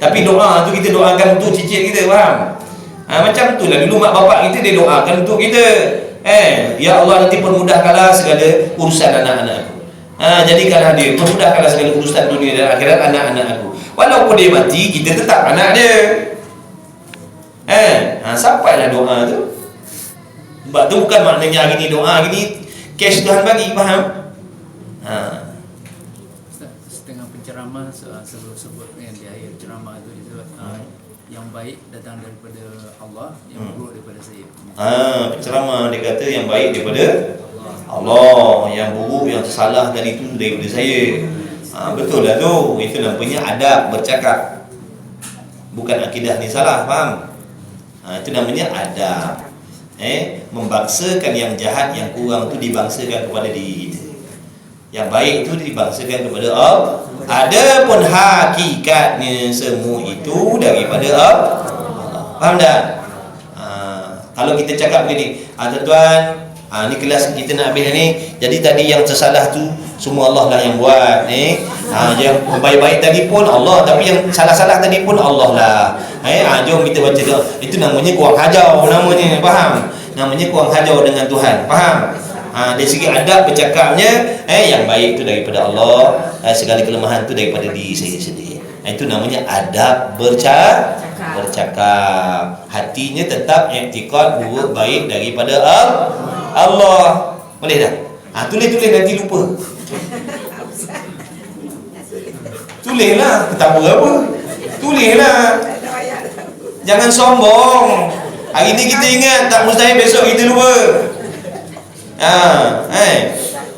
Tapi doa tu kita doakan untuk cicit kita, faham? Macam tu lah dulu mak bapak kita dia doakan untuk kita. Ya Allah, nanti permudahkanlah segala urusan anak-anak aku. Jadikanlah dia, permudahkanlah segala urusan dunia dan akhirat anak-anak aku. Walaupun dia mati, kita tetap anak dia. Sampailah doa tu. Sebab tu bukan maknanya hari ni doa, hari ni cash Tuhan bagi, faham? Setengah penceramah sebut yang di akhir ceramah tu disebut yang baik datang daripada Allah, yang buruk daripada saya. Penceramah dia kata yang baik daripada Allah, yang buruk, yang salah tadi tu daripada saya. Betul lah tu. Itu namanya adab bercakap. Bukan akidah ni salah, faham? Itu namanya adab. Membangsakan yang jahat, yang kurang tu dibangsakan kepada diri kita. Yang baik tu dibangsakan kepada Allah. Adapun hakikatnya semua itu daripada Allah. Faham tak? Kalau kita cakap begini, tuan-tuan, ni kelas kita nak habis ni. Jadi tadi yang tersalah tu semua Allah lah yang buat ni. Yang baik-baik tadi pun Allah, tapi yang salah-salah tadi pun Allah lah. Jom kita baca doa. Itu namanya kurang hajau namanya, faham? Namanya kurang hajau dengan Tuhan, faham? Dari segi adab bercakapnya, yang baik tu daripada Allah, segala kelemahan tu daripada diri saya sendiri. Itu namanya adab bercakap. Hatinya tetap i'tiqad buruk baik daripada Allah. Boleh tak? Tulis nanti lupa. Tulislah, tak apa. Tulislah. Jangan sombong. Hari ni kita ingat, tak mustahil besok kita lupa.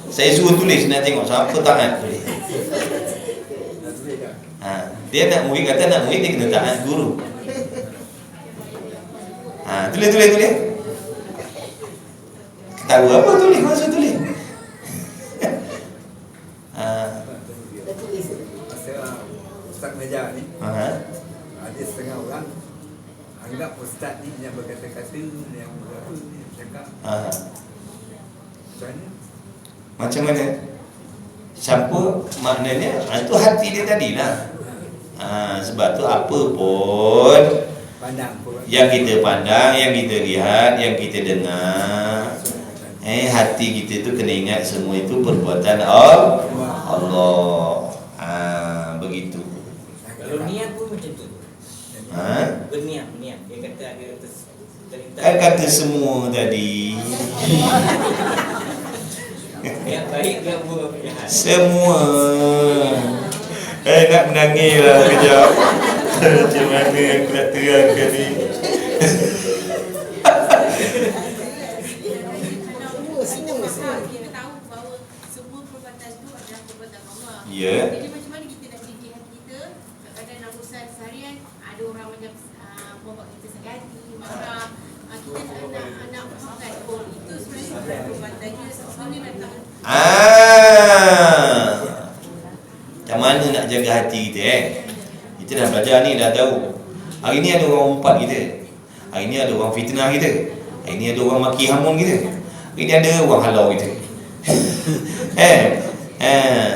Saya suruh tulis, nak tengok siapa taat tulis. Dia nak murid, kata nak murid dia kena taat guru. Tulis. Tahu apa tulis, maksud tulis. Masa Ustaz mengajar ni, ada setengah orang anggap Ustaz ni yang berkata-kata, yang berapa ni cakap. Macam mana? Macam mana? Siapa maknanya? Itu hati dia tadilah. Sebab tu apa pun Pandang pun. yang kita pandang, yang kita lihat, yang kita dengar, hati kita tu kena ingat semua itu perbuatan Allah. Begitu. Kalau niat pun macam tu. Berniat. Dia kata ada terlintas. Kan kata semua tadi. Yang baik dia buat jahat. Semua. Nak menangis lah kejap. Macam mana aku nak terangkan ni. Kita tahu bahawa semua perbuatan itu adalah perbuatan Allah. Ya. Jadi macam mana kita nak didik hati kita? Kadang-kadang dalam urusan seharian ada orang macam membuat kita sakit hati, marah. Kita nak fahamkan itu sebenarnya perbuatannya sebenarnya datang. Macam mana nak jaga hati kita Kita dah belajar ni, dah tahu. Hari ni ada orang umpat kita. Hari ni ada orang fitnah kita. Hari ni ada orang maki hamun kita. Hari ni ada orang halau kita.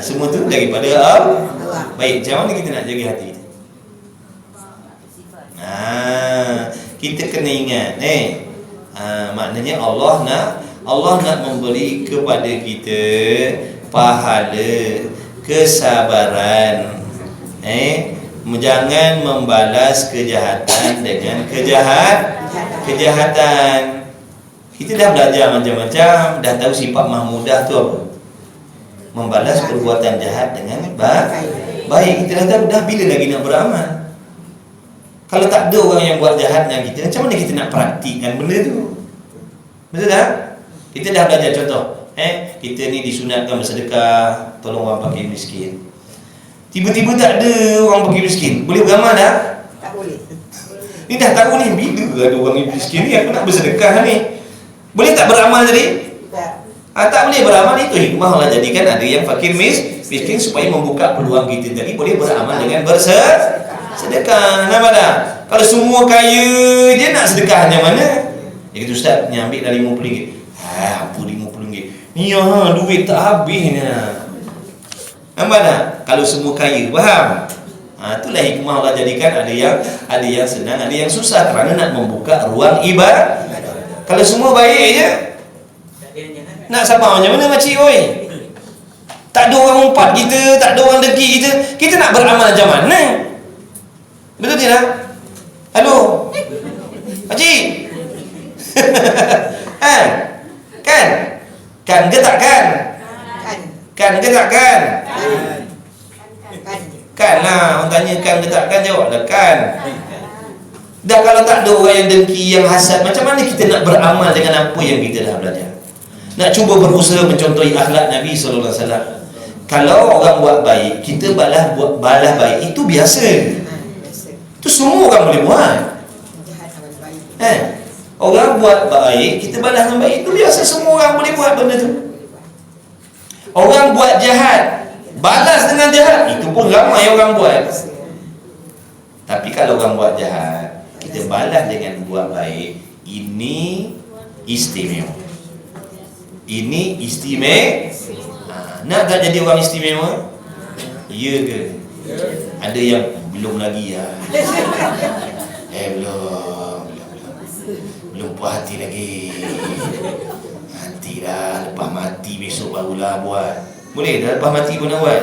Semua tu daripada Allah. Baik, macam mana kita nak jaga hati kita? Kita kena ingat maknanya Allah nak memberi kepada kita pahala, kesabaran. Jangan membalas kejahatan dengan kejahatan. Kita dah belajar macam-macam, dah tahu sifat mahmudah tu apa? Membalas perbuatan jahat dengan baik. Kita dah tahu, dah bila lagi nak beramal? Kalau tak ada orang yang buat jahat dengan kita, macam mana kita nak praktikkan benda tu? Betul tak? Kita dah belajar contoh. Kita ni disunatkan bersedekah, tolong orang fakir miskin. Tiba-tiba tak ada orang fakir miskin, boleh beramal dah? Tak boleh. Ni dah tahu ni, bila ada orang miskin ni aku nak bersedekah ni. Boleh tak beramal tadi? Tak boleh beramal. Itu hikmah Allah jadikan ada yang fakir miskin supaya membuka peluang kita tadi boleh beramal dengan bersedekah. Nampak tak? Kalau semua kaya je nak sedekah macam mana? Dia kata, Ustaz, ni ambil dah RM50. Apa RM50? Ni duit tak habis ni. Nampak tak? Kalau semua kaya, faham? Itulah hikmah Allah jadikan ada yang senang, ada yang susah kerana nak membuka ruang ibadah. Kalau semua baik je, nak sabar macam mana makcik oi? Tak ada orang umpat kita, tak ada orang deki kita. Kita nak beramal macam mana? Betul tidak? Halo? Makcik? Kan? Kan ke tak kan? Kan ke tak kan? Kan lah, orang tanya kan ke tak kan, jawablah kan. Dah kalau tak ada orang yang dengki, yang hasad, macam mana kita nak beramal dengan apa yang kita dah belajar? Nak cuba berusaha mencontohi akhlak Nabi SAW. Kalau orang buat baik, kita balas baik, itu biasa. Itu semua orang boleh buat. Orang buat baik, kita balas dengan baik, itu biasa, semua orang boleh buat benda tu. Orang buat jahat, balas dengan jahat, itu pun ramai orang buat. Tapi kalau orang buat jahat, kita balas dengan buat baik, ini istimewa. Ini istimewa. Nak tak jadi orang istimewa? Ya ke? Ada yang belum lagi ya. Belum puas hati lagi. Nanti dah lepas mati besok barulah buat. Boleh dah lepas mati pun nak buat.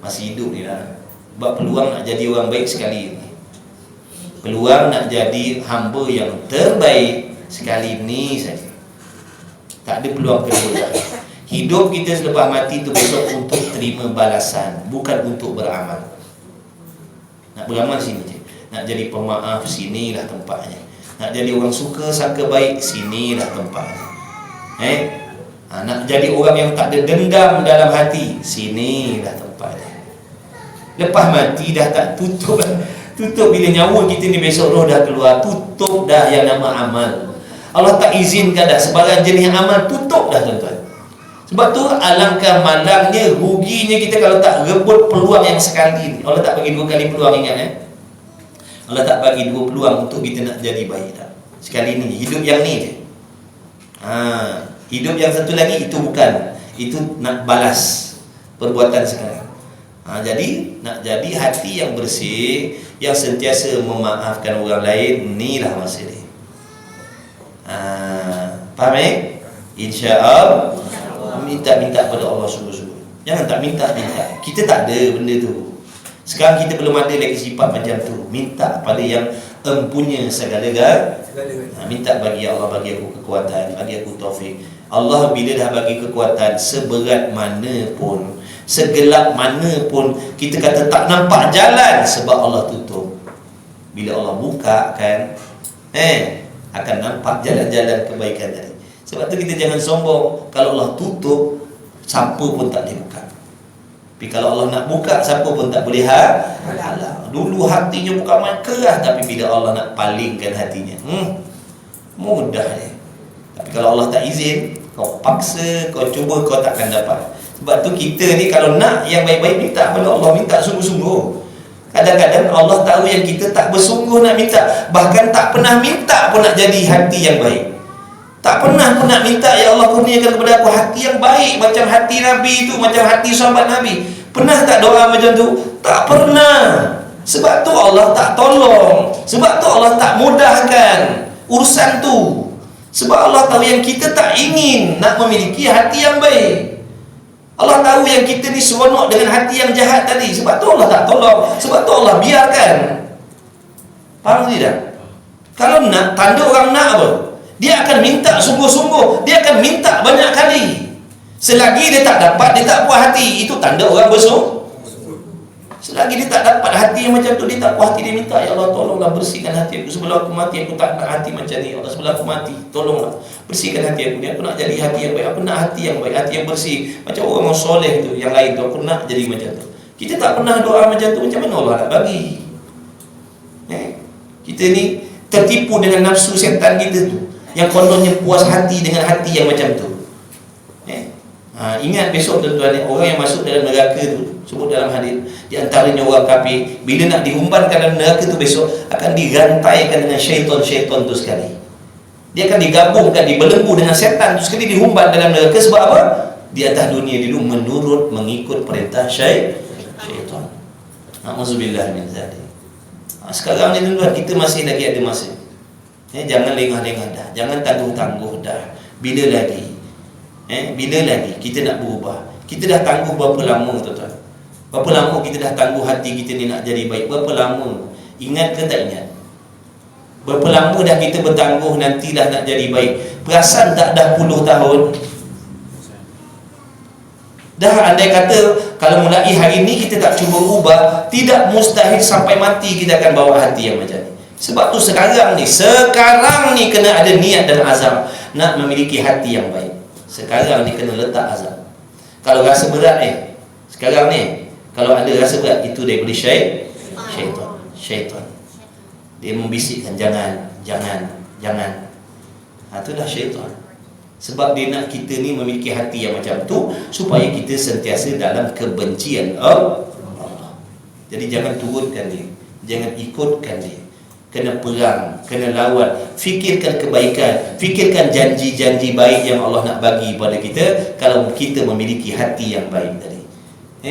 Masih hidup ni lah. Sebab peluang nak jadi orang baik sekali ni. Peluang nak jadi hamba yang terbaik sekali ni saja. Tak ada peluang kedua. Hidup kita selepas mati tu besok untuk terima balasan, bukan untuk beramal. Nak beramal sini je. Nak jadi pemaaf, sinilah tempatnya. Nak jadi orang suka sangka baik, sinilah tempatnya. Nak jadi orang yang tak ada dendam dalam hati, sinilah tempatnya. Lepas mati dah tak tutup. Tutup bila nyawa kita ni besok roh dah keluar, tutup dah yang nama amal. Allah tak izinkan dah sebagai jenis amal, tutup dah tuan-tuan. Sebab tu alangkah malangnya, ruginya kita kalau tak rebut peluang yang sekali ni. Allah tak bagi 2 kali peluang, ingat Allah tak bagi 2 peluang untuk kita nak jadi baik tak. Sekali ni, hidup yang ni je. Hidup yang satu lagi itu bukan. Itu nak balas perbuatan sekarang. Jadi nak jadi hati yang bersih, yang sentiasa memaafkan orang lain, inilah masa dia. Faham InsyaAllah. Minta pada Allah sungguh-sungguh. Jangan tak minta. Kita tak ada benda tu. Sekarang kita belum ada lagi sifat macam tu. Minta pada yang empunya segala-galanya. Minta bagi Allah, bagi aku kekuatan, bagi aku taufik. Allah bila dah bagi kekuatan, seberat mana pun, segelap mana pun, kita kata tak nampak jalan sebab Allah tutup. Bila Allah buka kan, akan nampak jalan-jalan kebaikan tadi. Sebab tu kita jangan sombong. Kalau Allah tutup, siapa pun tak boleh buka. Tapi kalau Allah nak buka, siapa pun tak boleh halang. Dulu hatinya bukan main keras, tapi bila Allah nak palingkan hatinya, mudah dia. Tapi kalau Allah tak izin, kau paksa, kau cuba, kau takkan dapat. Sebab tu kita ni kalau nak yang baik-baik, minta pada Allah, minta sungguh-sungguh. Kadang-kadang Allah tahu yang kita tak bersungguh nak minta, bahkan tak pernah minta pun nak jadi hati yang baik. Tak pernah pun nak minta, ya Allah kurniakan kepada aku hati yang baik macam hati Nabi itu, macam hati sahabat Nabi. Pernah tak doa macam tu? Tak pernah. Sebab tu Allah tak tolong. Sebab tu Allah tak mudahkan urusan tu. Sebab Allah tahu yang kita tak ingin nak memiliki hati yang baik. Allah tahu yang kita ni seronok dengan hati yang jahat tadi. Sebab tu Allah tak tolong. Sebab tu Allah biarkan. Faham tidak? Kalau nak, tanda orang nak apa? Dia akan minta sungguh-sungguh. Dia akan minta banyak kali. Selagi dia tak dapat, dia tak puas hati, itu tanda orang bersungguh. Selagi dia tak dapat hati yang macam tu, dia tak puas hati, dia minta, ya Allah tolonglah bersihkan hati aku. Sebelum aku mati, aku tak nak hati macam ni. Ya Allah, sebelum aku mati, tolonglah bersihkan hati aku ni. Aku nak jadi hati yang baik. Aku nak hati yang baik, hati yang bersih. Macam orang soleh tu, yang lain tu, aku nak jadi macam tu. Kita tak pernah doa macam tu, macam mana Allah nak bagi? Kita ni tertipu dengan nafsu setan kita tu, yang kononnya puas hati dengan hati yang macam tu. Ingat besok tuan-tuan, orang yang masuk dalam neraka tu, sebut dalam hadis, di antaranya orang kafir, bila nak dihumbankan dalam neraka tu besok, akan dirantaikan dengan syaitan-syaitan tu sekali. Dia akan digabungkan, dibelenggu dengan setan tu sekali, dihumban dalam neraka. Sebab apa? Di atas dunia dulu menurut, mengikut perintah syaitan. Na'udzubillah min zalik. Sekarang ni tuan-tuan, kita masih lagi ada masa. Jangan lengah-lengah dah, jangan tangguh-tangguh dah. Bila lagi? Bila lagi kita nak berubah? Kita dah tangguh berapa lama tuan-tuan? Berapa lama kita dah tangguh hati kita ni nak jadi baik? Berapa lama? Ingat ke tak ingat? Berapa lama dah kita bertangguh nanti dah nak jadi baik? Perasan tak dah puluh tahun? Dah andai kata kalau mulai hari ni kita tak cuba ubah, tidak mustahil sampai mati kita akan bawa hati yang macam ni. Sebab tu sekarang ni kena ada niat dan azam nak memiliki hati yang baik. Sekarang ni kena letak azam. Kalau rasa berat sekarang ni, kalau ada rasa berat, itu daripada syaitan. Dia membisikkan jangan. Itu dah syaitan. Sebab dia nak kita ni memiliki hati yang macam tu, supaya kita sentiasa dalam kebencian Allah. Jadi jangan turunkan dia, jangan ikutkan dia. kena perang, kena lawan. Fikirkan kebaikan, fikirkan janji-janji baik yang Allah nak bagi pada kita kalau kita memiliki hati yang baik tadi.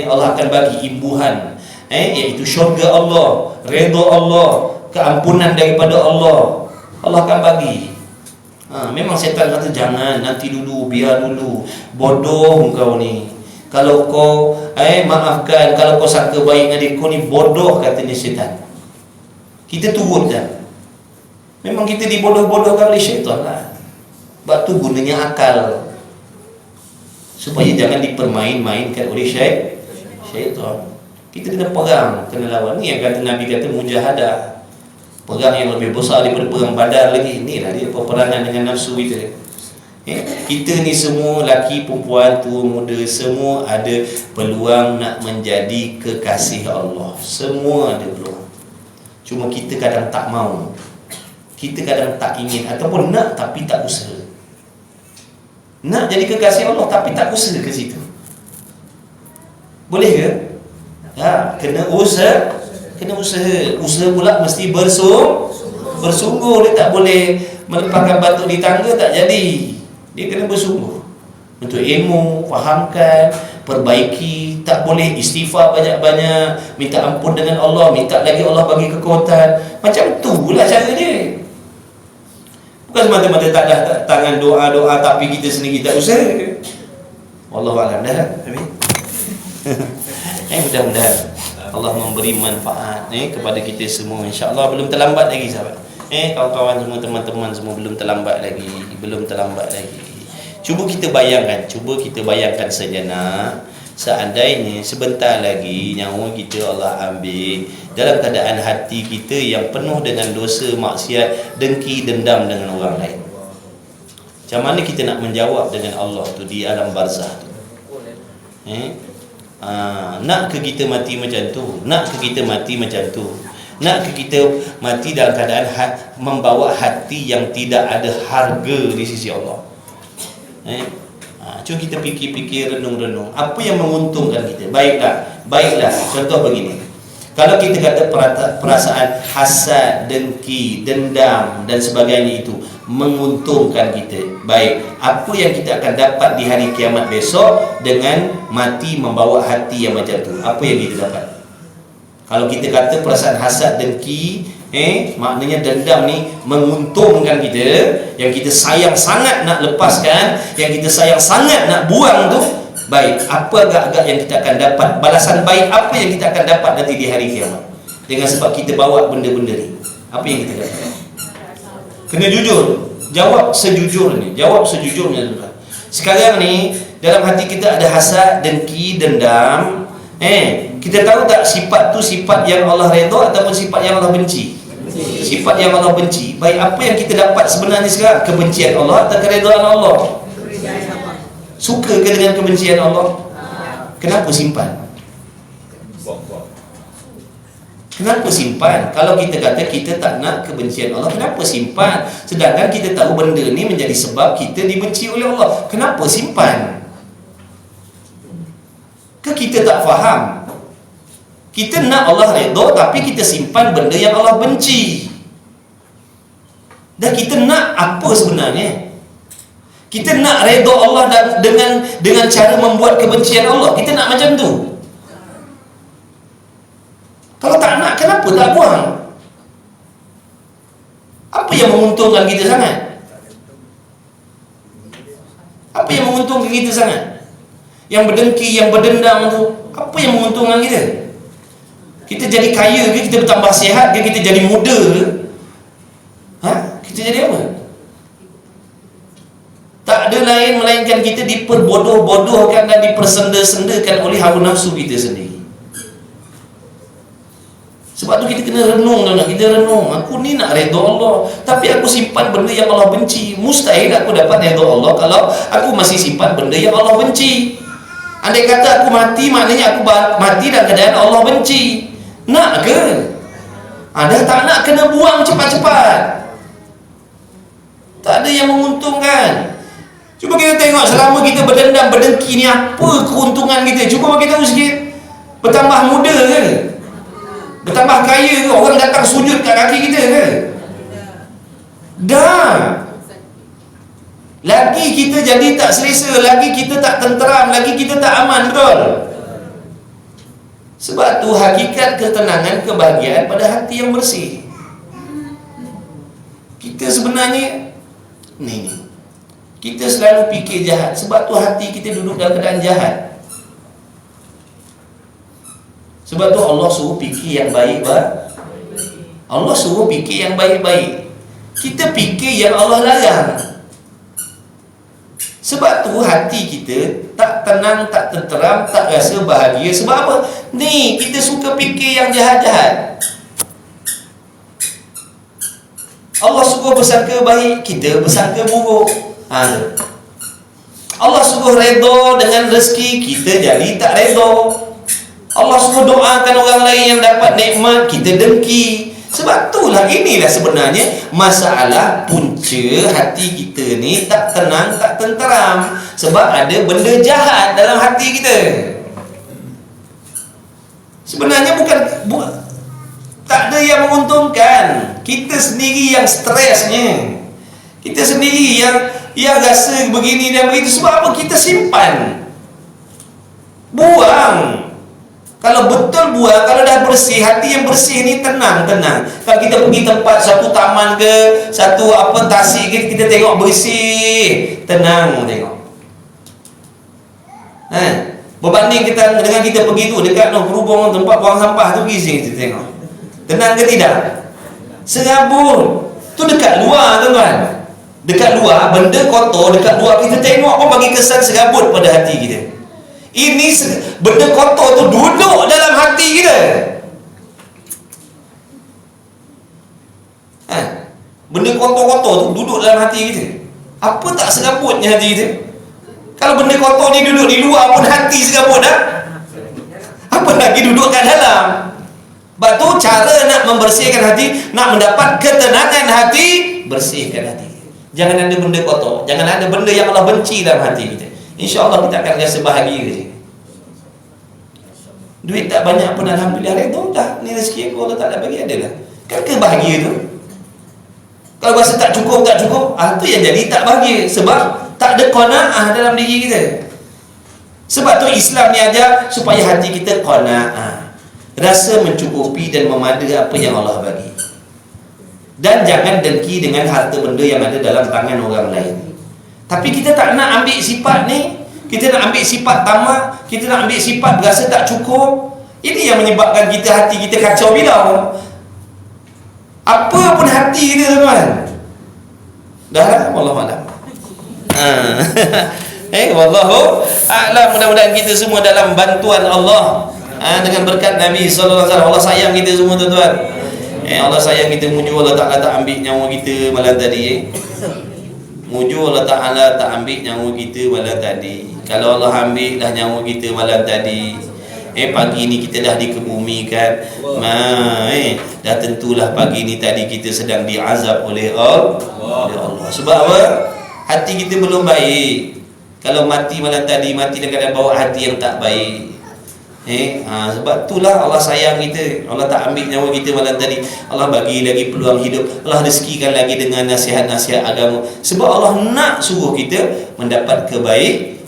Allah akan bagi imbuhan, iaitu syurga Allah, redha Allah, keampunan daripada Allah. Allah akan bagi. Memang syaitan kata jangan, nanti dulu, biar dulu, bodoh kau ni. Kalau kau maafkan, kalau kau sangka baik dengan dia, kau ni bodoh, katanya syaitan. Kita turut dah. Memang kita dibodoh-bodohkan oleh syaitan lah. Sebab tu gunanya akal, supaya jangan dipermain-mainkan oleh syaitan. Kita kena perang, kena lawan. Ni yang kata Nabi kata mujahadah, perang yang lebih besar daripada perang Badar lagi. Inilah dia peperangan dengan nafsu kita. Kita ni semua, laki, perempuan, tua, muda, semua ada peluang nak menjadi kekasih Allah. Semua ada peluang. Cuma kita kadang tak mau, kita kadang tak ingin, ataupun nak tapi tak usaha. Nak jadi kekasih Allah tapi tak usaha ke situ. Boleh ke? Kena usaha. Kena usaha. Usaha pula mesti bersungguh. Dia tak boleh melepaskan batu di tangga, tak jadi. Dia kena bersungguh untuk ilmu, fahamkan, perbaiki. Tak boleh istighfar banyak-banyak, minta ampun dengan Allah, minta lagi Allah bagi kekuatan. Macam tu lah cara dia. Bukan semata-mata tak ada tangan doa-doa tapi kita sendiri tak usaha. Wallahualam. Dah. Amin. Mudah-mudahan Allah memberi manfaat kepada kita semua, insya-Allah. Belum terlambat lagi sahabat. Kawan-kawan semua, teman-teman semua, belum terlambat lagi. Cuba kita bayangkan sejenak, seandainya sebentar lagi nyawa kita Allah ambil dalam keadaan hati kita yang penuh dengan dosa, maksiat, dengki, dendam dengan orang lain. Macam mana kita nak menjawab dengan Allah tu di alam barzah tu? Nak ke kita mati macam tu? Nak ke kita mati dalam keadaan membawa hati yang tidak ada harga di sisi Allah? Cuba kita fikir-fikir, renung-renung, apa yang menguntungkan kita? Baiklah, contoh begini. Kalau kita kata perasaan hasad, dengki, dendam dan sebagainya itu menguntungkan kita, baik, apa yang kita akan dapat di hari kiamat besok dengan mati membawa hati yang macam tu? Apa yang kita dapat? Kalau kita kata perasaan hasad, dengki, maknanya dendam ni menguntungkan kita, yang kita sayang sangat nak lepaskan, yang kita sayang sangat nak buang tu, baik, apa agak-agak yang kita akan dapat? Balasan baik apa yang kita akan dapat nanti di hari kiamat dengan sebab kita bawa benda-benda ni? Apa yang kita dapat? Kena jujur, jawab sejujurnya. Sekarang ni dalam hati kita ada hasad, dengki, dendam. Kita tahu tak sifat tu sifat yang Allah redha ataupun sifat yang Allah benci? Sifat yang Allah benci. Baik, apa yang kita dapat sebenarnya sekarang? Kebencian Allah atau keredaan Allah? Suka ke dengan kebencian Allah? Kenapa simpan? Kenapa simpan? Kalau kita kata kita tak nak kebencian Allah, kenapa simpan? Sedangkan kita tahu benda ni menjadi sebab kita dibenci oleh Allah. Kenapa simpan? Ke kita tak faham? Kita nak Allah redha tapi kita simpan benda yang Allah benci. Dan kita nak apa sebenarnya? Kita nak redha Allah dengan cara membuat kebencian Allah. Kita nak macam tu. Kalau tak nak, kenapa tak buang? Apa yang menguntungkan kita sangat? Apa yang menguntungkan kita sangat? Yang berdengki, yang berdendam tu, apa yang menguntungkan kita? Kita jadi kaya ke? Kita bertambah sihat ke? Kita jadi muda ke? Kita jadi apa? Tak ada lain melainkan kita diperbodoh-bodohkan dan dipersenda-sendakan oleh hawa nafsu kita sendiri. Sebab tu kita kena renung. Aku ni nak redha Allah tapi aku simpan benda yang Allah benci. Mustahil aku dapat redha Allah kalau aku masih simpan benda yang Allah benci. Andai kata aku mati, maknanya aku mati dalam keadaan Allah benci. Nak ke? Dah tak nak, kena buang cepat-cepat. Tak ada yang menguntungkan. Cuba kita tengok selama kita berdendam, berdengki ni, apa keuntungan kita? Cuba bagi tahu sikit. Bertambah muda ke? Bertambah kaya ke orang datang sujud kat kaki kita ke? Dah. Lagi kita jadi tak selesa, lagi kita tak tenteram, lagi kita tak aman, betul? Sebab tu hakikat ketenangan, kebahagiaan pada hati yang bersih. Kita sebenarnya ni kita selalu fikir jahat, sebab tu hati kita duduk dalam keadaan jahat. Sebab tu Allah suruh fikir yang baik, Allah suruh fikir yang baik-baik. Kita fikir yang Allah larang. Sebab tu hati kita tak tenang, tak tenteram, tak rasa bahagia. Sebab apa? Ni, kita suka fikir yang jahat-jahat. Allah suruh bersangka baik, kita bersangka buruk. Allah suruh redha dengan rezeki, kita jadi tak redha. Allah suruh doakan orang lain yang dapat nikmat, kita dengki. Sebab itulah, inilah sebenarnya masalah punca hati kita ni tak tenang, tak tenteram. Sebab ada benda jahat dalam hati kita. Sebenarnya bukan tak ada yang menguntungkan. Kita sendiri yang stresnya. Kita sendiri yang rasa begini dan begitu. Sebab apa? Kita simpan. Buang. Kalau betul buang, kalau dah bersih, hati yang bersih ni tenang. Kalau kita pergi tempat satu taman ke, satu apa tasik ke, kita tengok bersih, tenang tengok. Berbanding kita dengan kita pergi tu dekat berhubung tempat buang sampah tu, pergi kita tengok. Tenang ke tidak? Serabut. Tu dekat luar, tuan-tuan. Dekat luar, benda kotor dekat luar kita tengok pun bagi kesan serabut pada hati kita. Ini benda kotor tu duduk dalam hati kita. Benda kotor-kotor tu duduk dalam hati kita. Apa tak serabutnya hati kita? Kalau benda kotor ni duduk di luar pun hati serabut dah. Apa lagi duduk kat dalam? Sebab tu cara nak membersihkan hati, nak mendapat ketenangan hati, bersihkan hati. Jangan ada benda kotor, jangan ada benda yang Allah benci dalam hati kita. InsyaAllah kita akan rasa bahagia je. Duit tak banyak pun alhamdulillah, redha dah. Ni rezeki aku Allah Ta'ala bagi, adalah. Kan ke bahagia tu? Kalau rasa tak cukup, tu yang jadi tak bahagia. Sebab tak ada qanaah dalam diri kita. Sebab tu Islam ni ajar supaya hati kita qanaah, rasa mencukupi dan memada apa yang Allah bagi. Dan jangan dengki dengan harta benda yang ada dalam tangan orang lain. Tapi kita tak nak ambil sifat ni. Kita nak ambil sifat tamak, kita nak ambil sifat berasa tak cukup. Ini yang menyebabkan kita hati kita kacau bilau. Apa pun hati kita, tuan-tuan. Dah lah, wallahualam. Wallahu a'lam. Mudah-mudahan kita semua dalam bantuan Allah, dengan berkat Nabi sallallahu alaihi wasallam. Allah sayang kita semua, tuan-tuan. Allah sayang kita. Muju Allah Ta'ala tak ambil nyawa kita malam tadi. Muju Allah Ta'ala tak ambil nyawa kita malam tadi. Kalau Allah ambil dah nyawa kita malam tadi, pagi ni kita dah dikebumikan, dah tentulah pagi ni tadi kita sedang diazab oleh Allah. Sebab apa? Hati kita belum baik. Kalau mati malam tadi, mati dengan keadaan bawa hati yang tak baik. Sebab itulah Allah sayang kita. Allah tak ambil nyawa kita malam tadi, Allah bagi lagi peluang hidup. Allah rezekikan lagi dengan nasihat-nasihat agama. Sebab Allah nak suruh kita mendapat kebaikan.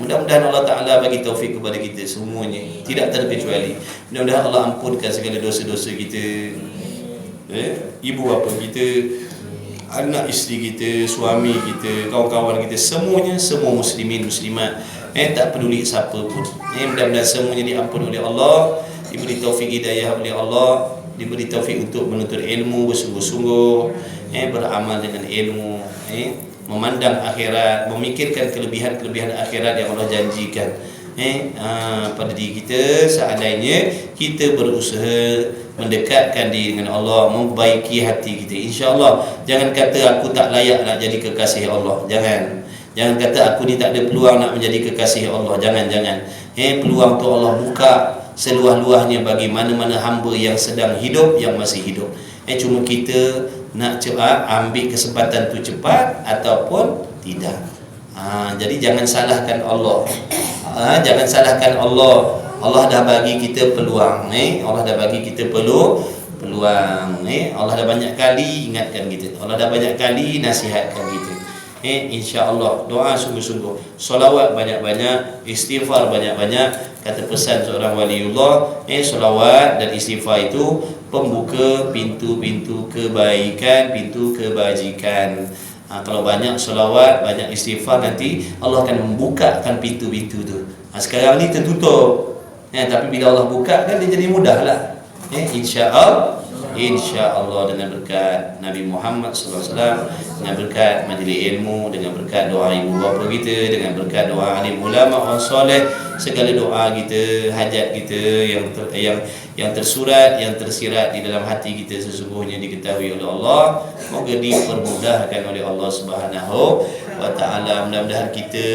Mudah-mudahan Allah Ta'ala bagi taufik kepada kita semuanya, tidak terkecuali. Mudah-mudahan Allah ampunkan segala dosa-dosa kita, ibu bapa kita, anak isteri kita, suami kita, kawan-kawan kita, semuanya, semua muslimin muslimat, tak peduli siapa pun. Mudah-mudahan semuanya diampun oleh Allah, diberi taufik hidayah oleh Allah, diberi taufik untuk menuntut ilmu bersungguh-sungguh, beramal dengan ilmu, memandang akhirat, memikirkan kelebihan-kelebihan akhirat yang Allah janjikan pada diri kita. Seandainya kita berusaha mendekatkan diri dengan Allah, membaiki hati kita, insya-Allah. Jangan kata aku tak layak nak jadi kekasih Allah. Jangan kata aku ni tak ada peluang nak menjadi kekasih Allah. Jangan. Peluang tu Allah buka seluah-luahnya bagi mana-mana hamba yang sedang hidup, yang masih hidup. Cuma kita nak cepat ambil kesempatan tu cepat ataupun tidak. Jadi jangan salahkan Allah. Jangan salahkan Allah. Allah dah bagi kita peluang, Allah dah bagi kita peluang, Allah dah banyak kali ingatkan kita, Allah dah banyak kali nasihatkan kita. InsyaAllah doa sungguh-sungguh, solawat banyak-banyak, istighfar banyak-banyak. Kata pesan seorang waliullah, solawat dan istighfar itu pembuka pintu-pintu kebaikan, pintu kebajikan. Kalau banyak solawat, banyak istighfar, nanti Allah akan membukakan pintu-pintu tu. Sekarang ni tertutup, tapi bila Allah buka kan dia jadi mudah lah. InsyaAllah dengan berkat Nabi Muhammad SAW, dengan berkat majlis ilmu, dengan berkat doa ibu bapa kita, dengan berkat doa alim ulama orang soleh, segala doa kita, hajat kita yang tersurat, yang tersirat di dalam hati kita sesungguhnya diketahui oleh Allah. Semoga dipermudahkan oleh Allah Subhanahu wa taala. Mudah-mudahan kita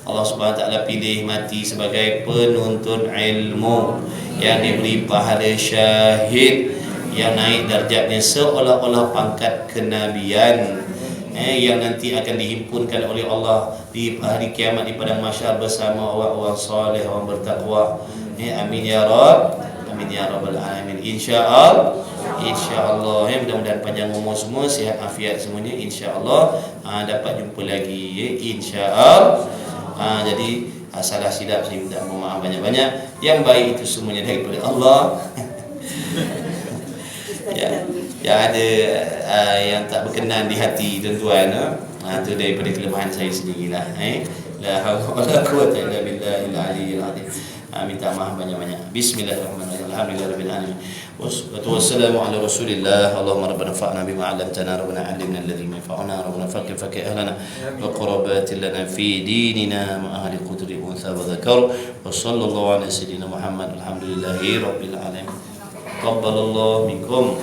Allah Subhanahu wa taala pilih mati sebagai penuntut ilmu yang diberi pahala syahid, yang naik darjatnya seolah-olah pangkat kenabian, yang nanti akan dihimpunkan oleh Allah di hari kiamat di padang mahsyar bersama orang-orang soleh, orang bertakwa. Amin ya Rabb, amin ya Rabbal alamin. InsyaAllah, mudah-mudahan panjang umur semua, sihat afiat semuanya, insya-Allah. Dapat jumpa lagi, insya-Allah. Jadi salah silap saya minta maaf banyak-banyak. Yang baik itu semuanya daripada Allah. yang ada yang tak berkenan di hati tuan-tuan, itu daripada kelemahan saya sendirilah. La haula wala quwwata illa billahil aliyyil azim. Minta maaf banyak-banyak. Bismillahirrahmanirrahim. Alhamdulillahirabbil alamin. Wassalatu wassalamu ala Rasulillah. Allahumma rabbana fa'na bima 'allamtana, rabbana 'allimna alladhi yanfa'una, rabbana faqih ahlana wa qurbatil lana fi dinina ma ahli qudri unsa wa dzakar. Wa sallallahu ala sayyidina Muhammad. Alhamdulillahi rabbil alamin. Qabbalallahu minkum.